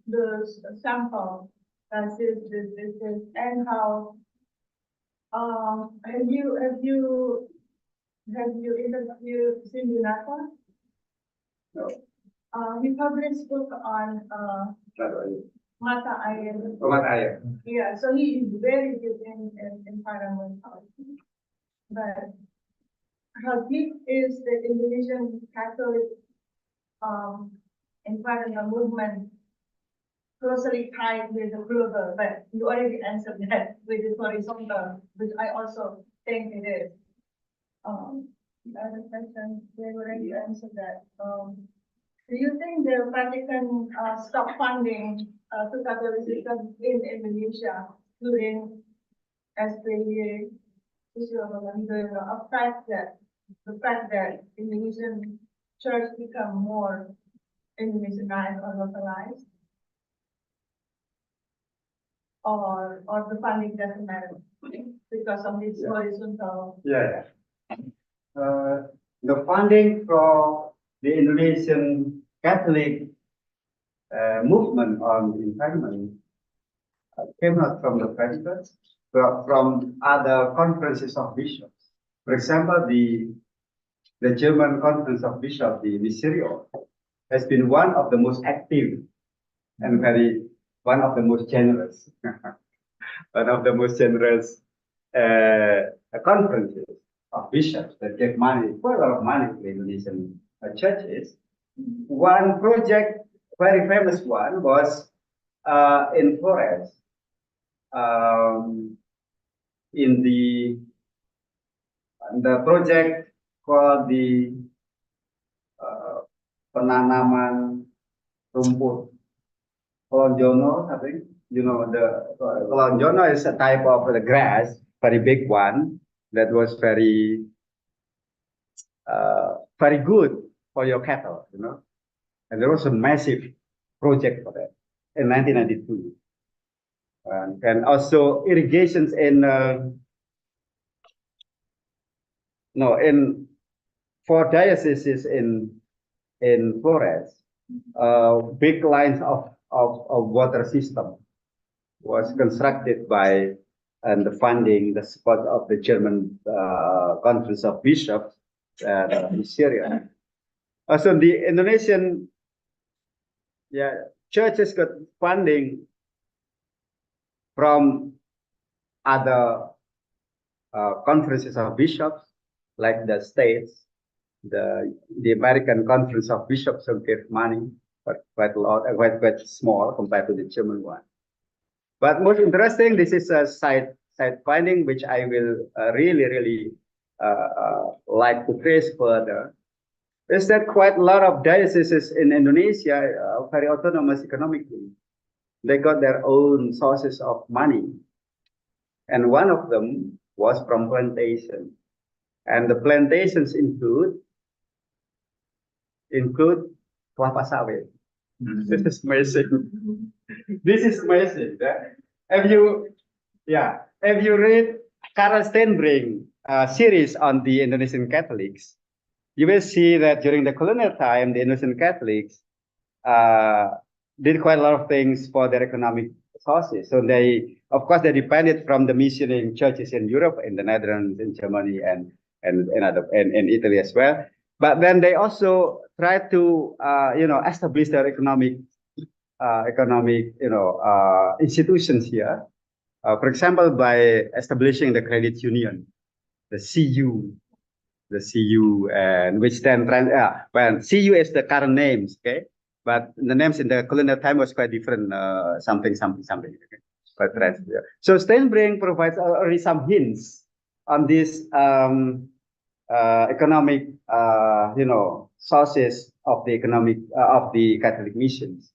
those samples as this, and how have you interviewed Sindunata?
No.
He published book on mata air.
Mata air.
Yeah, so he is very good in environment policy. But how deep is the Indonesian Catholic environmental movement closely tied with the global? But you already answered that with the horizontal, which I also think it is. The other question, they already answered that. Do you think the Vatican stop funding to Catholicism in Indonesia, including as the issue of the fact that Indonesian church become more Indonesianized or localized, or the funding doesn't matter because of this horizontal?
Yeah. The funding for the Indonesian Catholic movement on environment came not from the Vatican, but from other conferences of bishops. For example, the German Conference of Bishops, the Mysterio, has been one of the most active and one of the most generous, one of the most generous conferences of bishops that gave money, quite a lot of money to Indonesian churches. One project, very famous one, was in Flores, in the project called the penanaman rumput Kolonjono, I think. You know, the Kolonjono is a type of the grass, very big one, that was very good for your cattle, you know. And there was a massive project for that in 1992. And also irrigations in four dioceses in Flores, big lines of water system was constructed by, and the funding, the support of the German Conference of Bishops in Syria. So the Indonesian churches got funding from other conferences of bishops, like the states, the American Conference of Bishops will give money, but quite a lot, quite small compared to the German one. But most interesting, this is a side finding which I will really like to trace further, is that quite a lot of dioceses in Indonesia are very autonomous economically. They got their own sources of money, and one of them was from plantation, and the plantations include kelapa sawit. This is amazing. This is amazing. If you read Karl Steenbrink series on the Indonesian Catholics, you will see that during the colonial time, the Indonesian Catholics did quite a lot of things for their economic sources. So they depended from the missioning churches in Europe, in the Netherlands, in Germany, and Italy as well. But then they also tried to establish their economic institutions here. For example, by establishing the credit union, the CU, and which then CU is the current names, okay? But the names in the colonial time was quite different, something. Okay? But so Steenbrink provides already some hints on this economic, sources of the economic of the Catholic missions.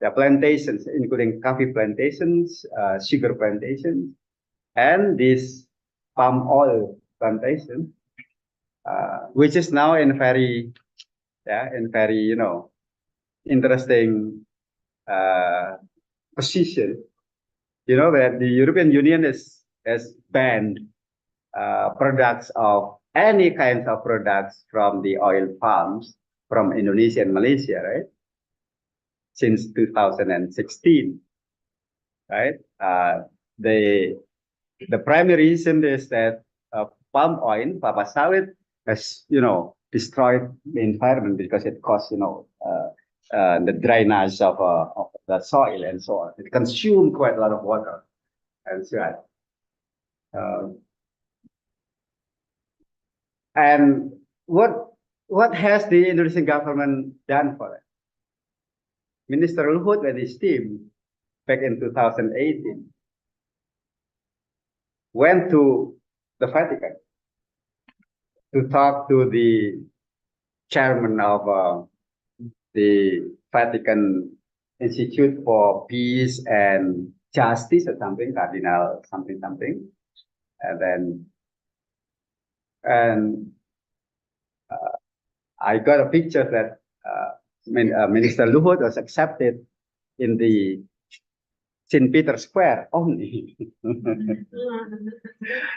The plantations, including coffee plantations, sugar plantations, and this palm oil plantation, which is now in very interesting position. You know, where the European Union has banned products of any kinds of products from the oil palms from Indonesia and Malaysia, right? Since 2016, right? The primary reason is that palm oil, kelapa sawit, has destroyed the environment because it costs the drainage of the soil and so on. It consumes quite a lot of water and so on. And what has the Indonesian government done for it? Minister Luhut and his team back in 2018 went to the Vatican to talk to the chairman of the Vatican Institute for Peace and Justice or something, Cardinal something, and then I got a picture that Minister Luhut was accepted in the St. Peter's Square only.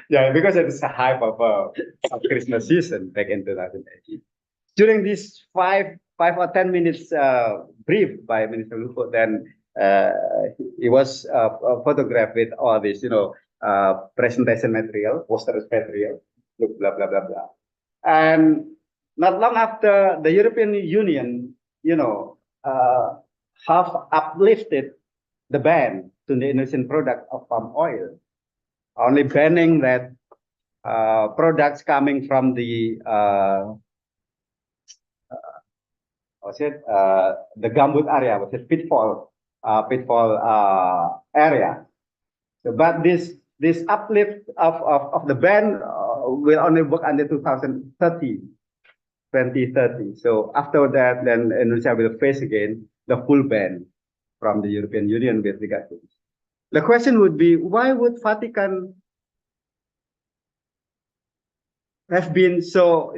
Yeah, because it's a hype of Christmas season back in 2018. During this 5 or 10 minutes brief by Minister Luhut, then he was photographed with all this, presentation material, posters material, blah, blah, blah, blah. And not long after, the European Union, have uplifted the ban to the Indonesian product of palm oil, only banning that products coming from the gambut area, pitfall area. So, but this uplift of the ban will only work until 2030. So after that, then Indonesia will face again the full ban from the European Union with regard to this. The question would be, why would Vatican have been so,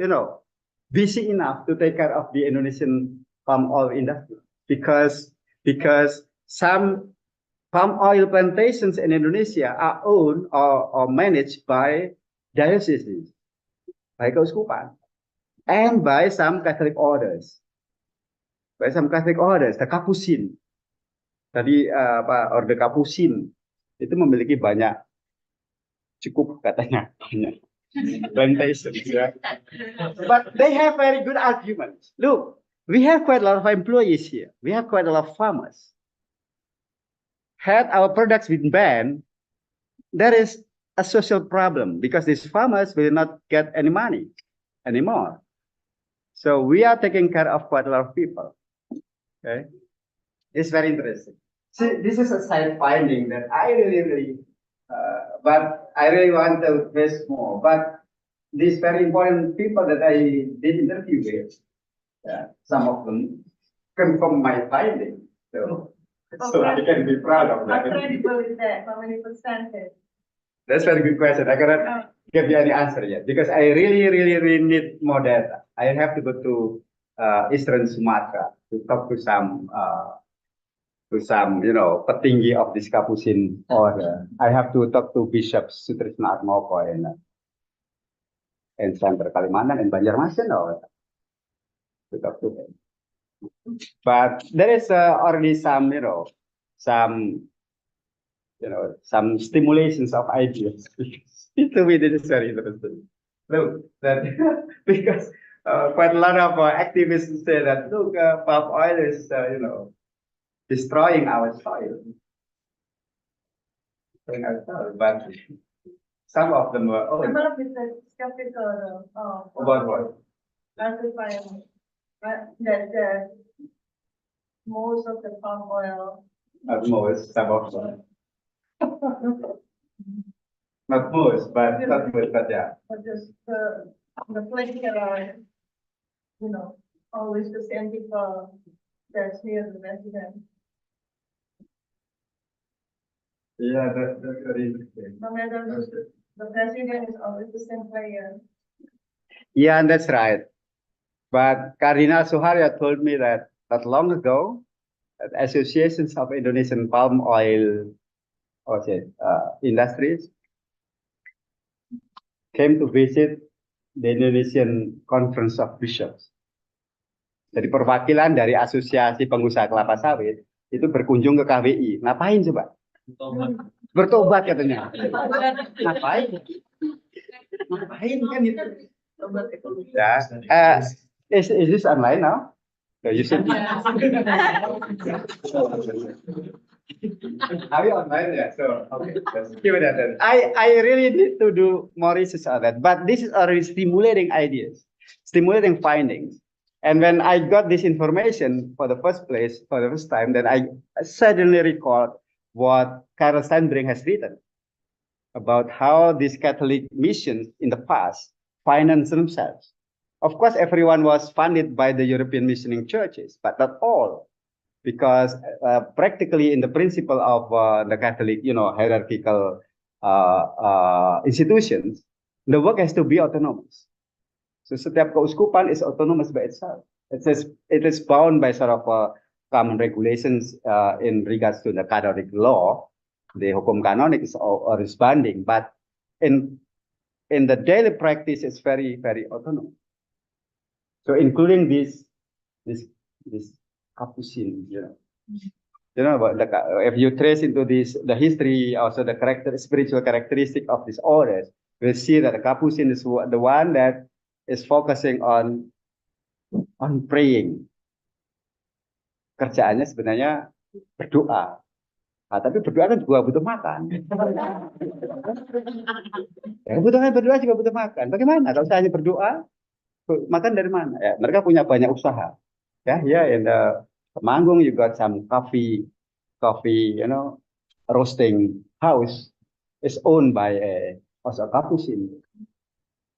busy enough to take care of the Indonesian palm oil industry? Because some palm oil plantations in Indonesia are owned or managed by dioceses, by keuskupan, and by some Catholic orders. The Kapusin. Tadi Orde Kapusin itu memiliki cukup katanya banyak plantations. Yeah. But they have very good arguments. Look, we have quite a lot of employees here. We have quite a lot of farmers. Had our products been banned, there is a social problem because these farmers will not get any money anymore. So we are taking care of quite a lot of people. Okay, it's very interesting. See, this is a side finding that I really, but I really want to face more. But these very important people that I did interview with, some of them confirm my finding. So I can be proud of that.
How credible is that? How many percentage?
That's a very good question. I cannot give you any answer yet because I really need more data. I have to go to Eastern Sumatra to talk to some petinggi of this Kapusin order. I have to talk to Bishop Sutrisna Atmoko in Central Kalimantan and Banjarmasin to talk to them. But there is already some stimulations of ideas. To me, this is very interesting. Look, that because quite a lot of activists say that look, palm oil is destroying our soil. But some of them were
I'm a bit skeptical
about what?
That most of the palm oil.
Not most, some of them. Not most, but yeah.
But just the flavor are, always the same people that's near the resident.
Yeah, that's very interesting.
No matter the president is always the same player.
Yeah, and that's right. But Cardinal Suharya told me that not long ago, associations of Indonesian palm oil industries came to visit the Indonesian Conference of Bishops. Jadi perwakilan dari Asosiasi Pengusaha Kelapa Sawit itu berkunjung ke KWI. Ngapain coba? Bertobat katanya. Ngapain? Ngapain kan itu? Is this online now? So you should. Are you online? Yeah. So okay, let's give it that. I really need to do more research on that. But this is already stimulating ideas, stimulating findings. And when I got this information for the first time, then I suddenly recalled what Karl Steinbrink has written about how these Catholic missions in the past financed themselves. Of course, everyone was funded by the European missioning churches, but not all, because practically in the principle of the Catholic, hierarchical institutions, the work has to be autonomous. So setiap keuskupan is autonomous by itself. It is bound by sort of common regulations in regards to the canonic law. The hukum kanonik is binding, but in the daily practice, it's very, very autonomous. So including this Capuchin, about if you trace into the history, also the spiritual characteristic of these orders, we'll see that the Capuchin is the one that is focusing on praying. Kerjaannya sebenarnya berdoa. Nah, tapi berdoa kan juga butuh makan. Ya, berdoa juga butuh makan. Bagaimana kalau saya hanya berdoa, makan dari mana? Ya, mereka punya banyak usaha. Ya, in the Temanggung, you got some coffee, roasting house is owned by also Capuchin.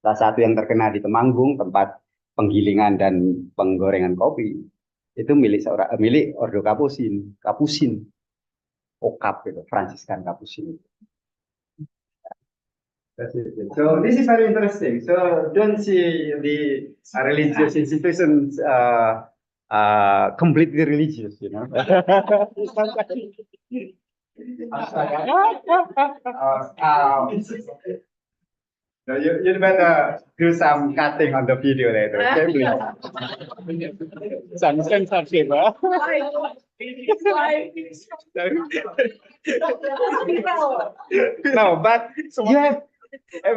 Salah satu yang terkena di Temanggung, tempat penggilingan dan penggorengan kopi, itu milik Ordo Capuchin, OCAP, Fransiskan Capuchin. So this is very interesting. So don't see the religious institutions completely religious, No, you better do some cutting on the video later, okay, please? Some censorship, huh? No, but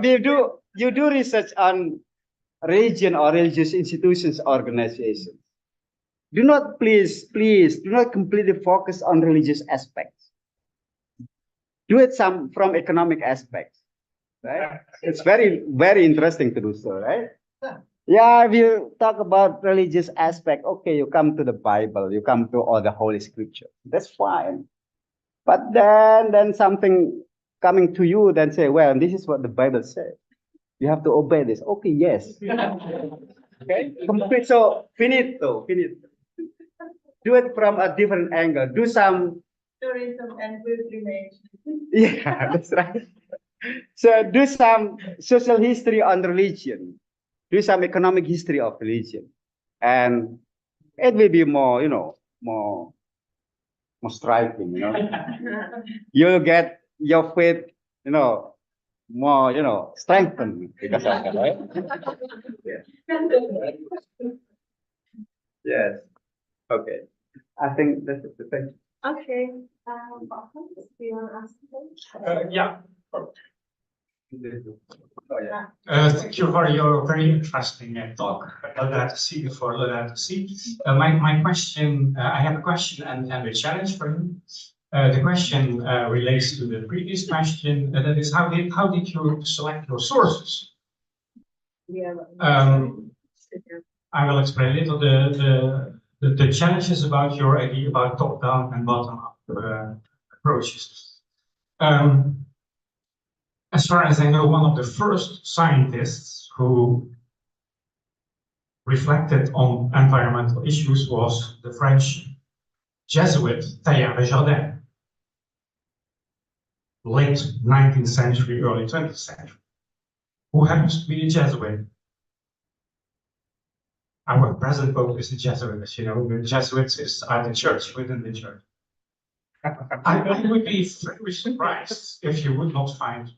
you do research on religion or religious institutions, organizations. Do not please do not completely focus on religious aspects. Do it from economic aspects. Right? It's very, very interesting to do so, right? Yeah, if you talk about religious aspect, okay, you come to the Bible, you come to all the Holy Scripture. That's fine. But then something coming to you, then say, well, this is what the Bible says. You have to obey this. Okay, yes. Okay, complete. So finito. Do it from a different angle. Do some
tourism and pilgrimage.
Yeah, that's right. So do some social history on religion. Do some economic history of religion. And it will be more, more striking, You'll get your faith, more, strengthened because of that, right? Yes. Okay. I think that's the thing.
Okay. Do you want to ask something?
Yeah.
Oh, yeah.
Thank you for your very interesting talk. Laudato Si for Laudato Si. My question, I have a question and a challenge for you. The question relates to the previous question. That is, how did you select your sources? I will explain a little the challenges about your idea about top-down and bottom-up approaches. As far as I know, one of the first scientists who reflected on environmental issues was the French Jesuit Teilhard de Chardin, late 19th century, early 20th century, who happens to be a Jesuit. Our present Pope is a Jesuit, as you know. The Jesuits are the church within the church. I would be very surprised if you would not find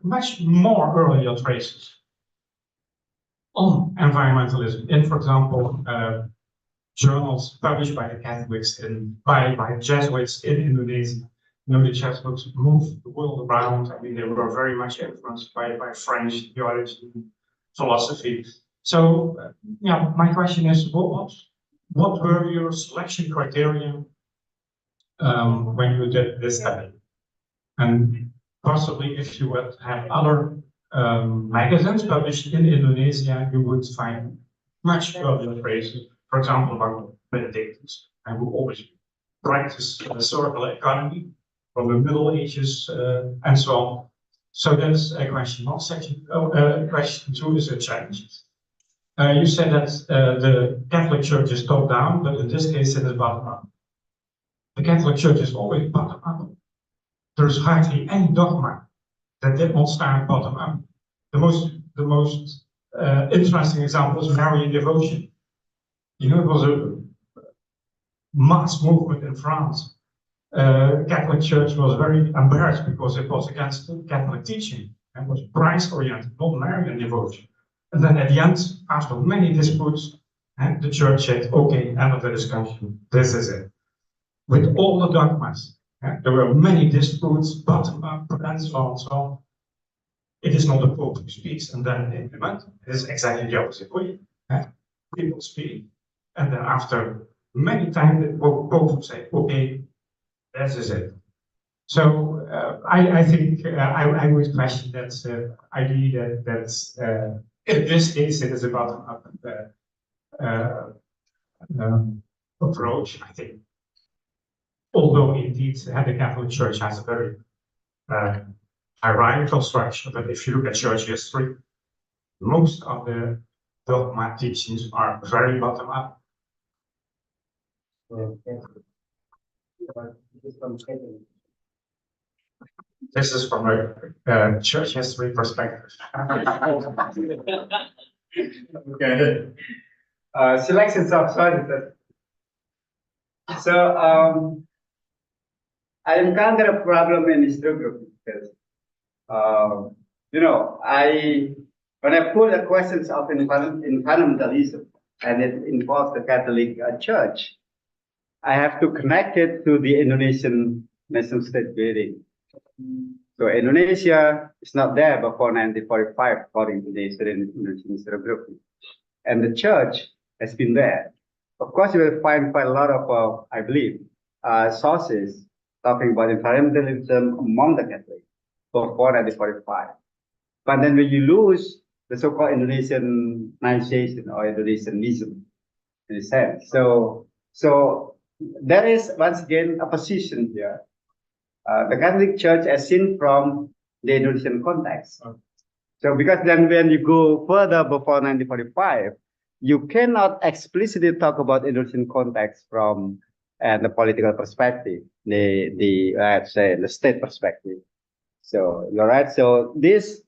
much more earlier traces on environmentalism in, for example, journals published by the Catholics by Jesuits in Indonesia. The Jesuits moved the world around. I mean, they were very much influenced by French theology, philosophy. So, yeah, my question is, what were your selection criteria when you did this study? And possibly if you would have other magazines published in Indonesia, you would find much earlier phrases, for example, about Benedictus, and who always practice the circular economy from the Middle Ages and so on. So that's a question. One section, question two is a challenge. You said that the Catholic Church is top down, but in this case it is bottom up. The Catholic Church is always bottom up. There's hardly any dogma that did not start bottom up. The most interesting example is Marian devotion. You know, it was a mass movement in France. Catholic Church was very embarrassed because it was against Catholic teaching and was price-oriented, not Marian devotion. And then at the end, after many disputes, the Church said, okay, end of the discussion, this is it. With all the dogmas, there were many disputes, bottom up, and so on, so on. It is not the Pope who speaks and then implement. It is exactly the opposite way. People speak, and then after many times, the Pope would say, okay, this is it. So I think I would question that idea that in this case it is a bottom-up approach, I think. Although indeed the Catholic Church has a very hierarchical structure, but if you look at church history, most of the dogma teachings are very bottom-up. This is from a church history perspective.
Okay. Selections of sources. So I encountered a problem in historiography because when I put the questions of environmentalism and it involves the Catholic Church, I have to connect it to the Indonesian nation-state building. So Indonesia is not there before 1945, according to the Indonesian historiography. And the church has been there. Of course, you will find quite a lot of, I believe, sources talking about environmentalism among the Catholics before 1945. But then when you lose the so-called Indonesianization or Indonesianism, in a sense. So there is, once again, a position here. The Catholic Church as seen from the Indonesian context. So because then when you go further before 1945, you cannot explicitly talk about Indonesian context from the political perspective, let's say the state perspective. So you're right. So this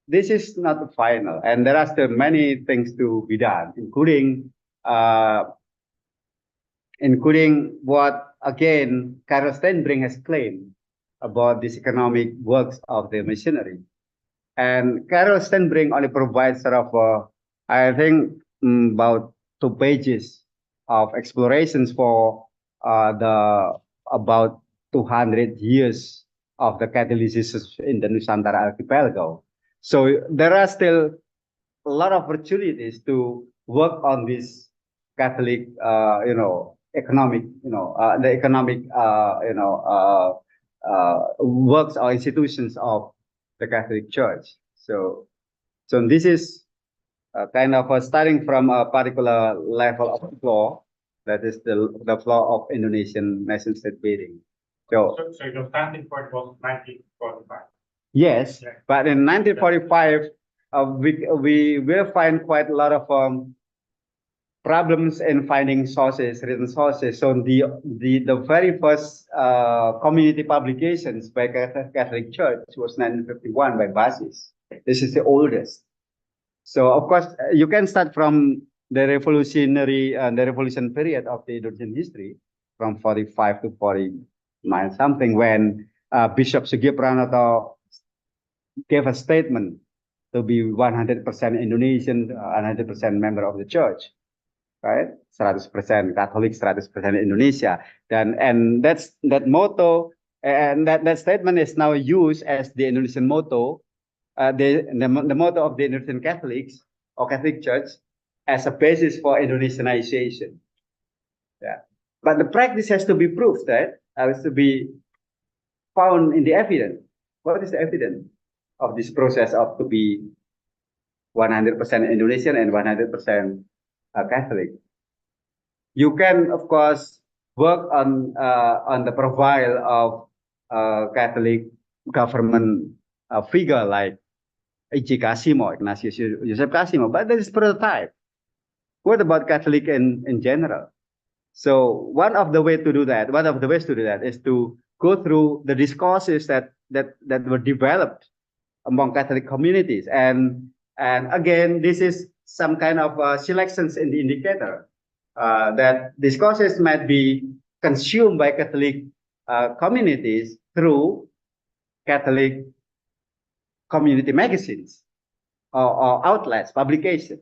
is not the final, and there are still many things to be done, including what again Karl Steinbrink has claimed about this economic works of the missionary. And Karl Steinbrink only provides sort of I think about 2 pages of explorations for the about 200 years of the Catholicism in the Nusantara archipelago. So there are still a lot of opportunities to work on this Catholic, economic, the economic, works or institutions of the Catholic Church. So this is kind of starting from a particular level of floor, that is the floor of Indonesian nation-state building. So
your starting point was 1945.
Yes, yeah. But in 1945, we will find quite a lot of problems in finding sources, written sources. So the very first community publications by Catholic Church was 1951 by Basis. This is the oldest. So of course you can start from the revolution period of the Indonesian history, from 45 to 49 something, when Bishop Sugi Pranoto gave a statement to be 100% Indonesian, 100% member of the church, right? 100% Catholic, 100% Indonesia. And that motto, and that statement is now used as the Indonesian motto, the motto of the Indonesian Catholics or Catholic Church as a basis for Indonesianization. Yeah, but the practice has to be proved, right? Has to be found in the evidence. What is the evidence of this process of to be 100% Indonesian and 100% Catholic? You can, of course, work on the profile of Catholic government figure like E.J. Casimo, Ignatius Joseph Casimo, but that is prototype. What about Catholic in general? So one of the ways to do that is to go through the discourses that were developed among Catholic communities, and again, this is some kind of selections in the indicator that discourses might be consumed by Catholic communities through Catholic community magazines or outlets, publications.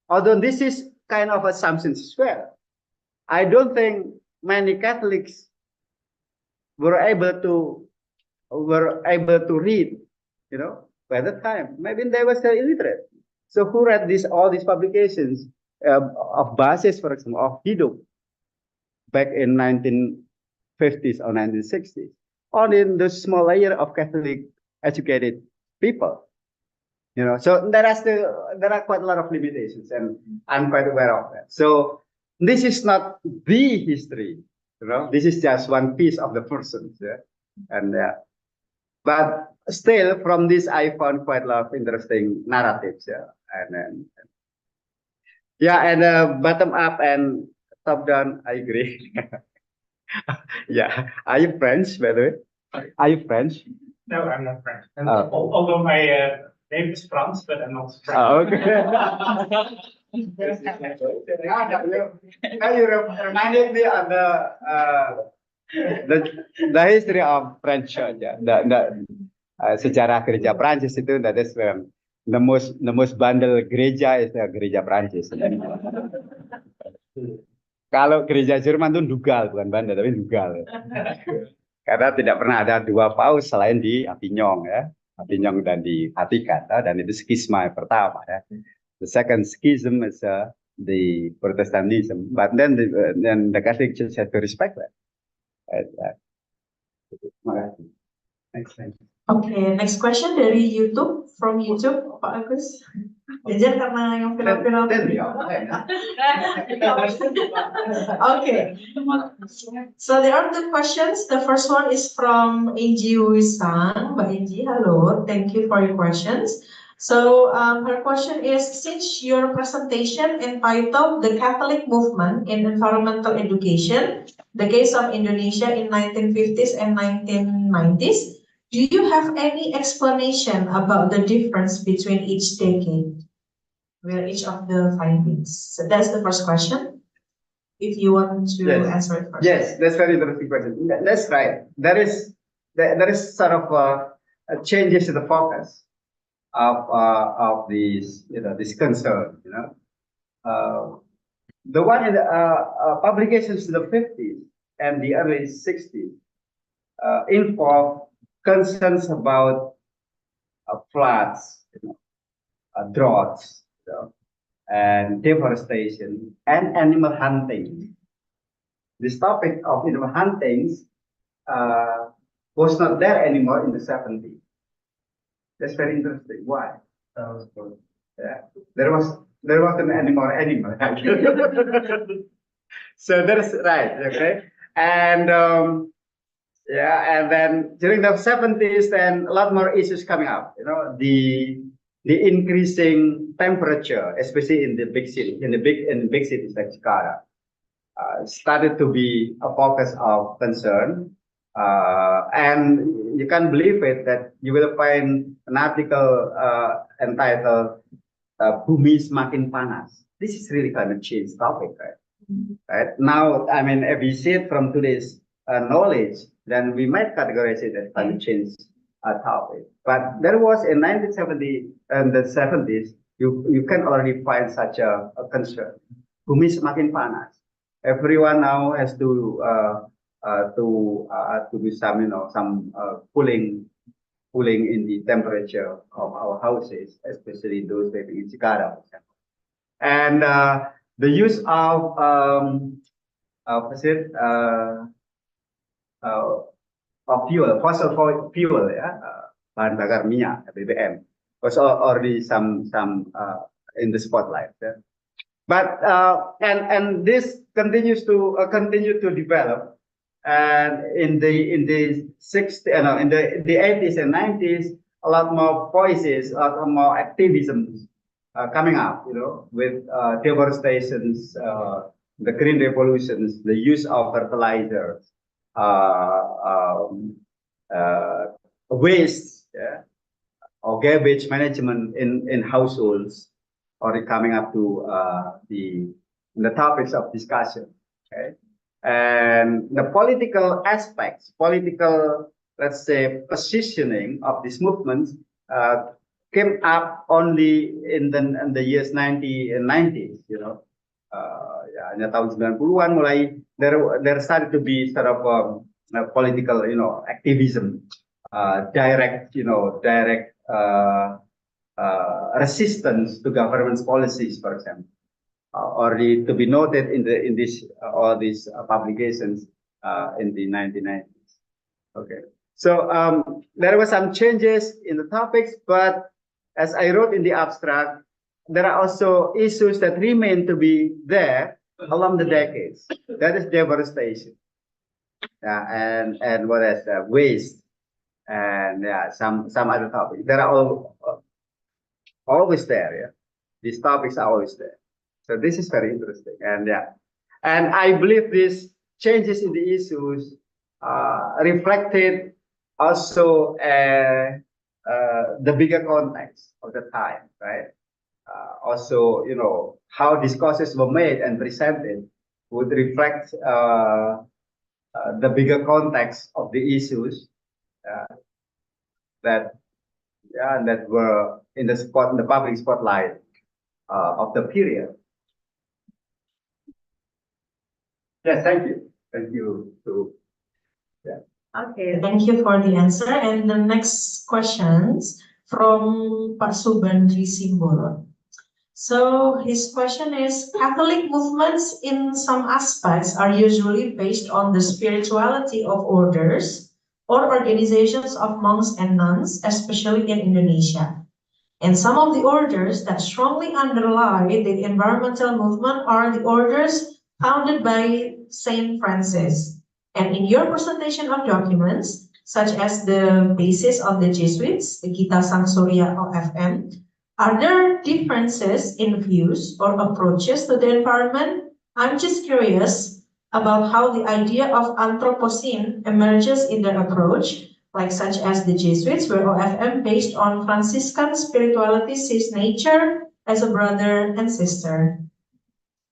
Although this is kind of assumptions as well, I don't think many Catholics were able to read, by the time. Maybe they were still illiterate. So who read all these publications of basis, for example, of Hidup back in 1950s or 1960s? Only in the small layer of Catholic educated people. So there are quite a lot of limitations, and I'm quite aware of that. So this is not the history, This is just one piece of the person, but still, from this, I found quite a lot of interesting narratives, and bottom up and top down, I agree. Yeah, are you French, by the way? Are you French?
No, I'm not French.
Oh.
Although my name is Frans, but I'm not French.
Oh, okay. Now you reminded me of the history of French Church. Sejarah gereja Prancis itu, that is the most bandel gereja is gereja Prancis. Kalau gereja Jerman itu dugal, bukan bandel tapi dugal. Karena tidak pernah ada dua paus selain di Avignon, Avignon dan di Vatikan, dan itu skisma yang pertama, The second schism is the Protestantism, but then the Catholic Church has to respect that. Next slide.
Okay, next question dari YouTube, from YouTube, Pak Agus. Jajan karena yang viral-viral. Okay. So there are two questions. The first one is from Inji Wisang. Mbak Inji, hello. Thank you for your questions. So her question is, since your presentation entitled The Catholic Movement in Environmental Education, the case of Indonesia in 1950s and 1990s, do you have any explanation about the difference between each decade? Where each of the findings? So that's the first question. If you want to answer it first.
Yes, that's very interesting question. That's right. There is sort of changes in the focus of these, this concern. The one in the publications in the 50s and the early 60s involve concerns about floods, droughts, and deforestation and animal hunting. This topic of animal hunting was not there anymore in the 70s. That's very interesting. Why? There wasn't any more animal. So that's right. Okay, and and then during the 70s, then a lot more issues coming up. The increasing temperature, especially in the big cities, in big cities like Jakarta, started to be a focus of concern. And you can't believe it that you will find an article entitled "Bumi Semakin Panas." This is really climate change topic, right? Right now, I mean, if we see it from today's knowledge, then we might categorize it as climate change topic. But there was in 1970 and the 70s, you can already find such a concern. Bumi semakin panas. Everyone now has to do some, some cooling cooling in the temperature of our houses, especially those living in Jakarta, for example. And the use of fuel, fossil fuel, bahan bakar minyak, BBM, was already some in the spotlight. Yeah. But and this continues to continue to develop, and in the 80s and 90s, a lot more voices, a lot more activisms coming up, with deforestations, the green revolutions, the use of fertilizers, waste, or garbage management in households, or coming up to the topics of discussion. Okay, and the political aspects, let's say, positioning of these movements came up only in the years 90s, in the tahun 90-an mulai there started to be sort of political, activism, direct resistance to government's policies, for example, or to be noted in all these publications in the 1990s. Okay, so there were some changes in the topics, but as I wrote in the abstract, there are also issues that remain to be there along the decades. That is deforestation, and what else? Waste, and some other topics. There are always there. Yeah, these topics are always there. So this is very interesting, and I believe these changes in the issues reflected also the bigger context of the time, right? Also, how discourses were made and presented would reflect the bigger context of the issues that were in the public spotlight of the period. Yes, thank you. Thank you.
Okay, thank you for the answer. And the next questions from Pak Subandri Simbolon. So his question is, Catholic movements in some aspects are usually based on the spirituality of orders or organizations of monks and nuns, especially in Indonesia. And some of the orders that strongly underlie the environmental movement are the orders founded by Saint Francis. And in your presentation of documents, such as the basis of the Jesuits, the Kita Sang Surya OFM, are there differences in views or approaches to the environment? I'm just curious about how the idea of Anthropocene emerges in their approach, like such as the Jesuits, where OFM, based on Franciscan spirituality, sees nature as a brother and sister.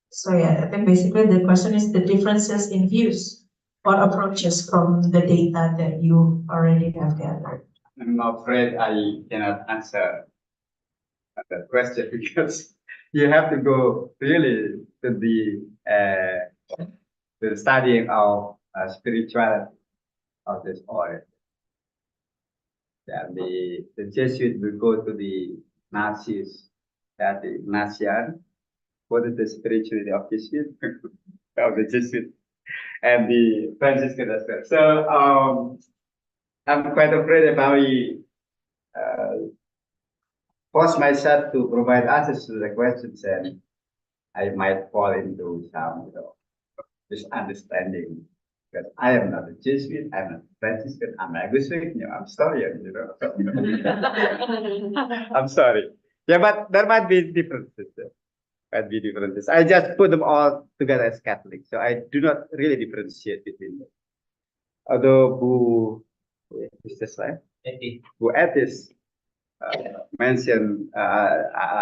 So I think basically the question is the differences in views or approaches from the data that you already have gathered.
I'm afraid I cannot answer that question because you have to go really to the studying of spirituality of this order. Yeah, the Jesuit will go to the Nazis, the Ignatian. What is the spirituality of Jesuit? Of the Jesuit and the Franciscan as well. So I'm quite afraid if I force myself to provide answers to the questions, and I might fall into some misunderstanding. Because I am not a Jesuit, I'm not Franciscan, I'm Agustic, I'm Stolian, I'm sorry. Yeah, but there might be differences. I just put them all together as Catholics, so I do not really differentiate between them. Although Bu Etis mentioned,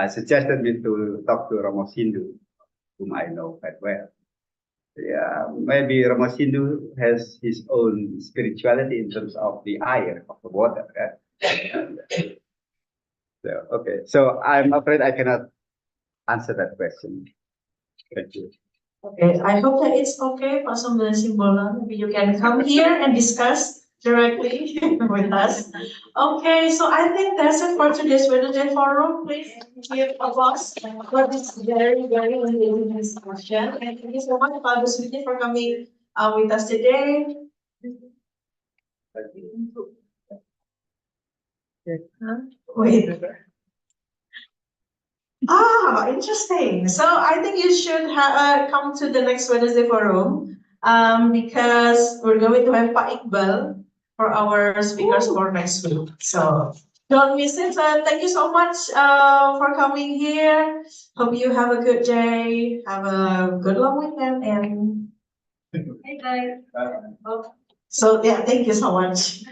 suggested me to talk to Romo Sindu, whom I know quite well. Yeah, maybe Romo Sindu has his own spirituality in terms of the air, of the water. Right? So, okay, so I'm afraid I cannot answer that question. Thank you.
Okay, I hope that it's okay, Pak Subandri Simbolon. Maybe you can come here and discuss directly with us. Okay, so I think that's it for today's Wednesday forum. Please give applause for this very, very amazing discussion. And thank you so much, Father Suti, for coming with us today. Wait. Ah, interesting. So I think you should come to the next Wednesday forum because we're going to have Pak Iqbal for our speakers for next week. So don't miss it. Thank you so much for coming here. Hope you have a good day. Have a good long weekend and
Hey guys.
so yeah, thank you so much.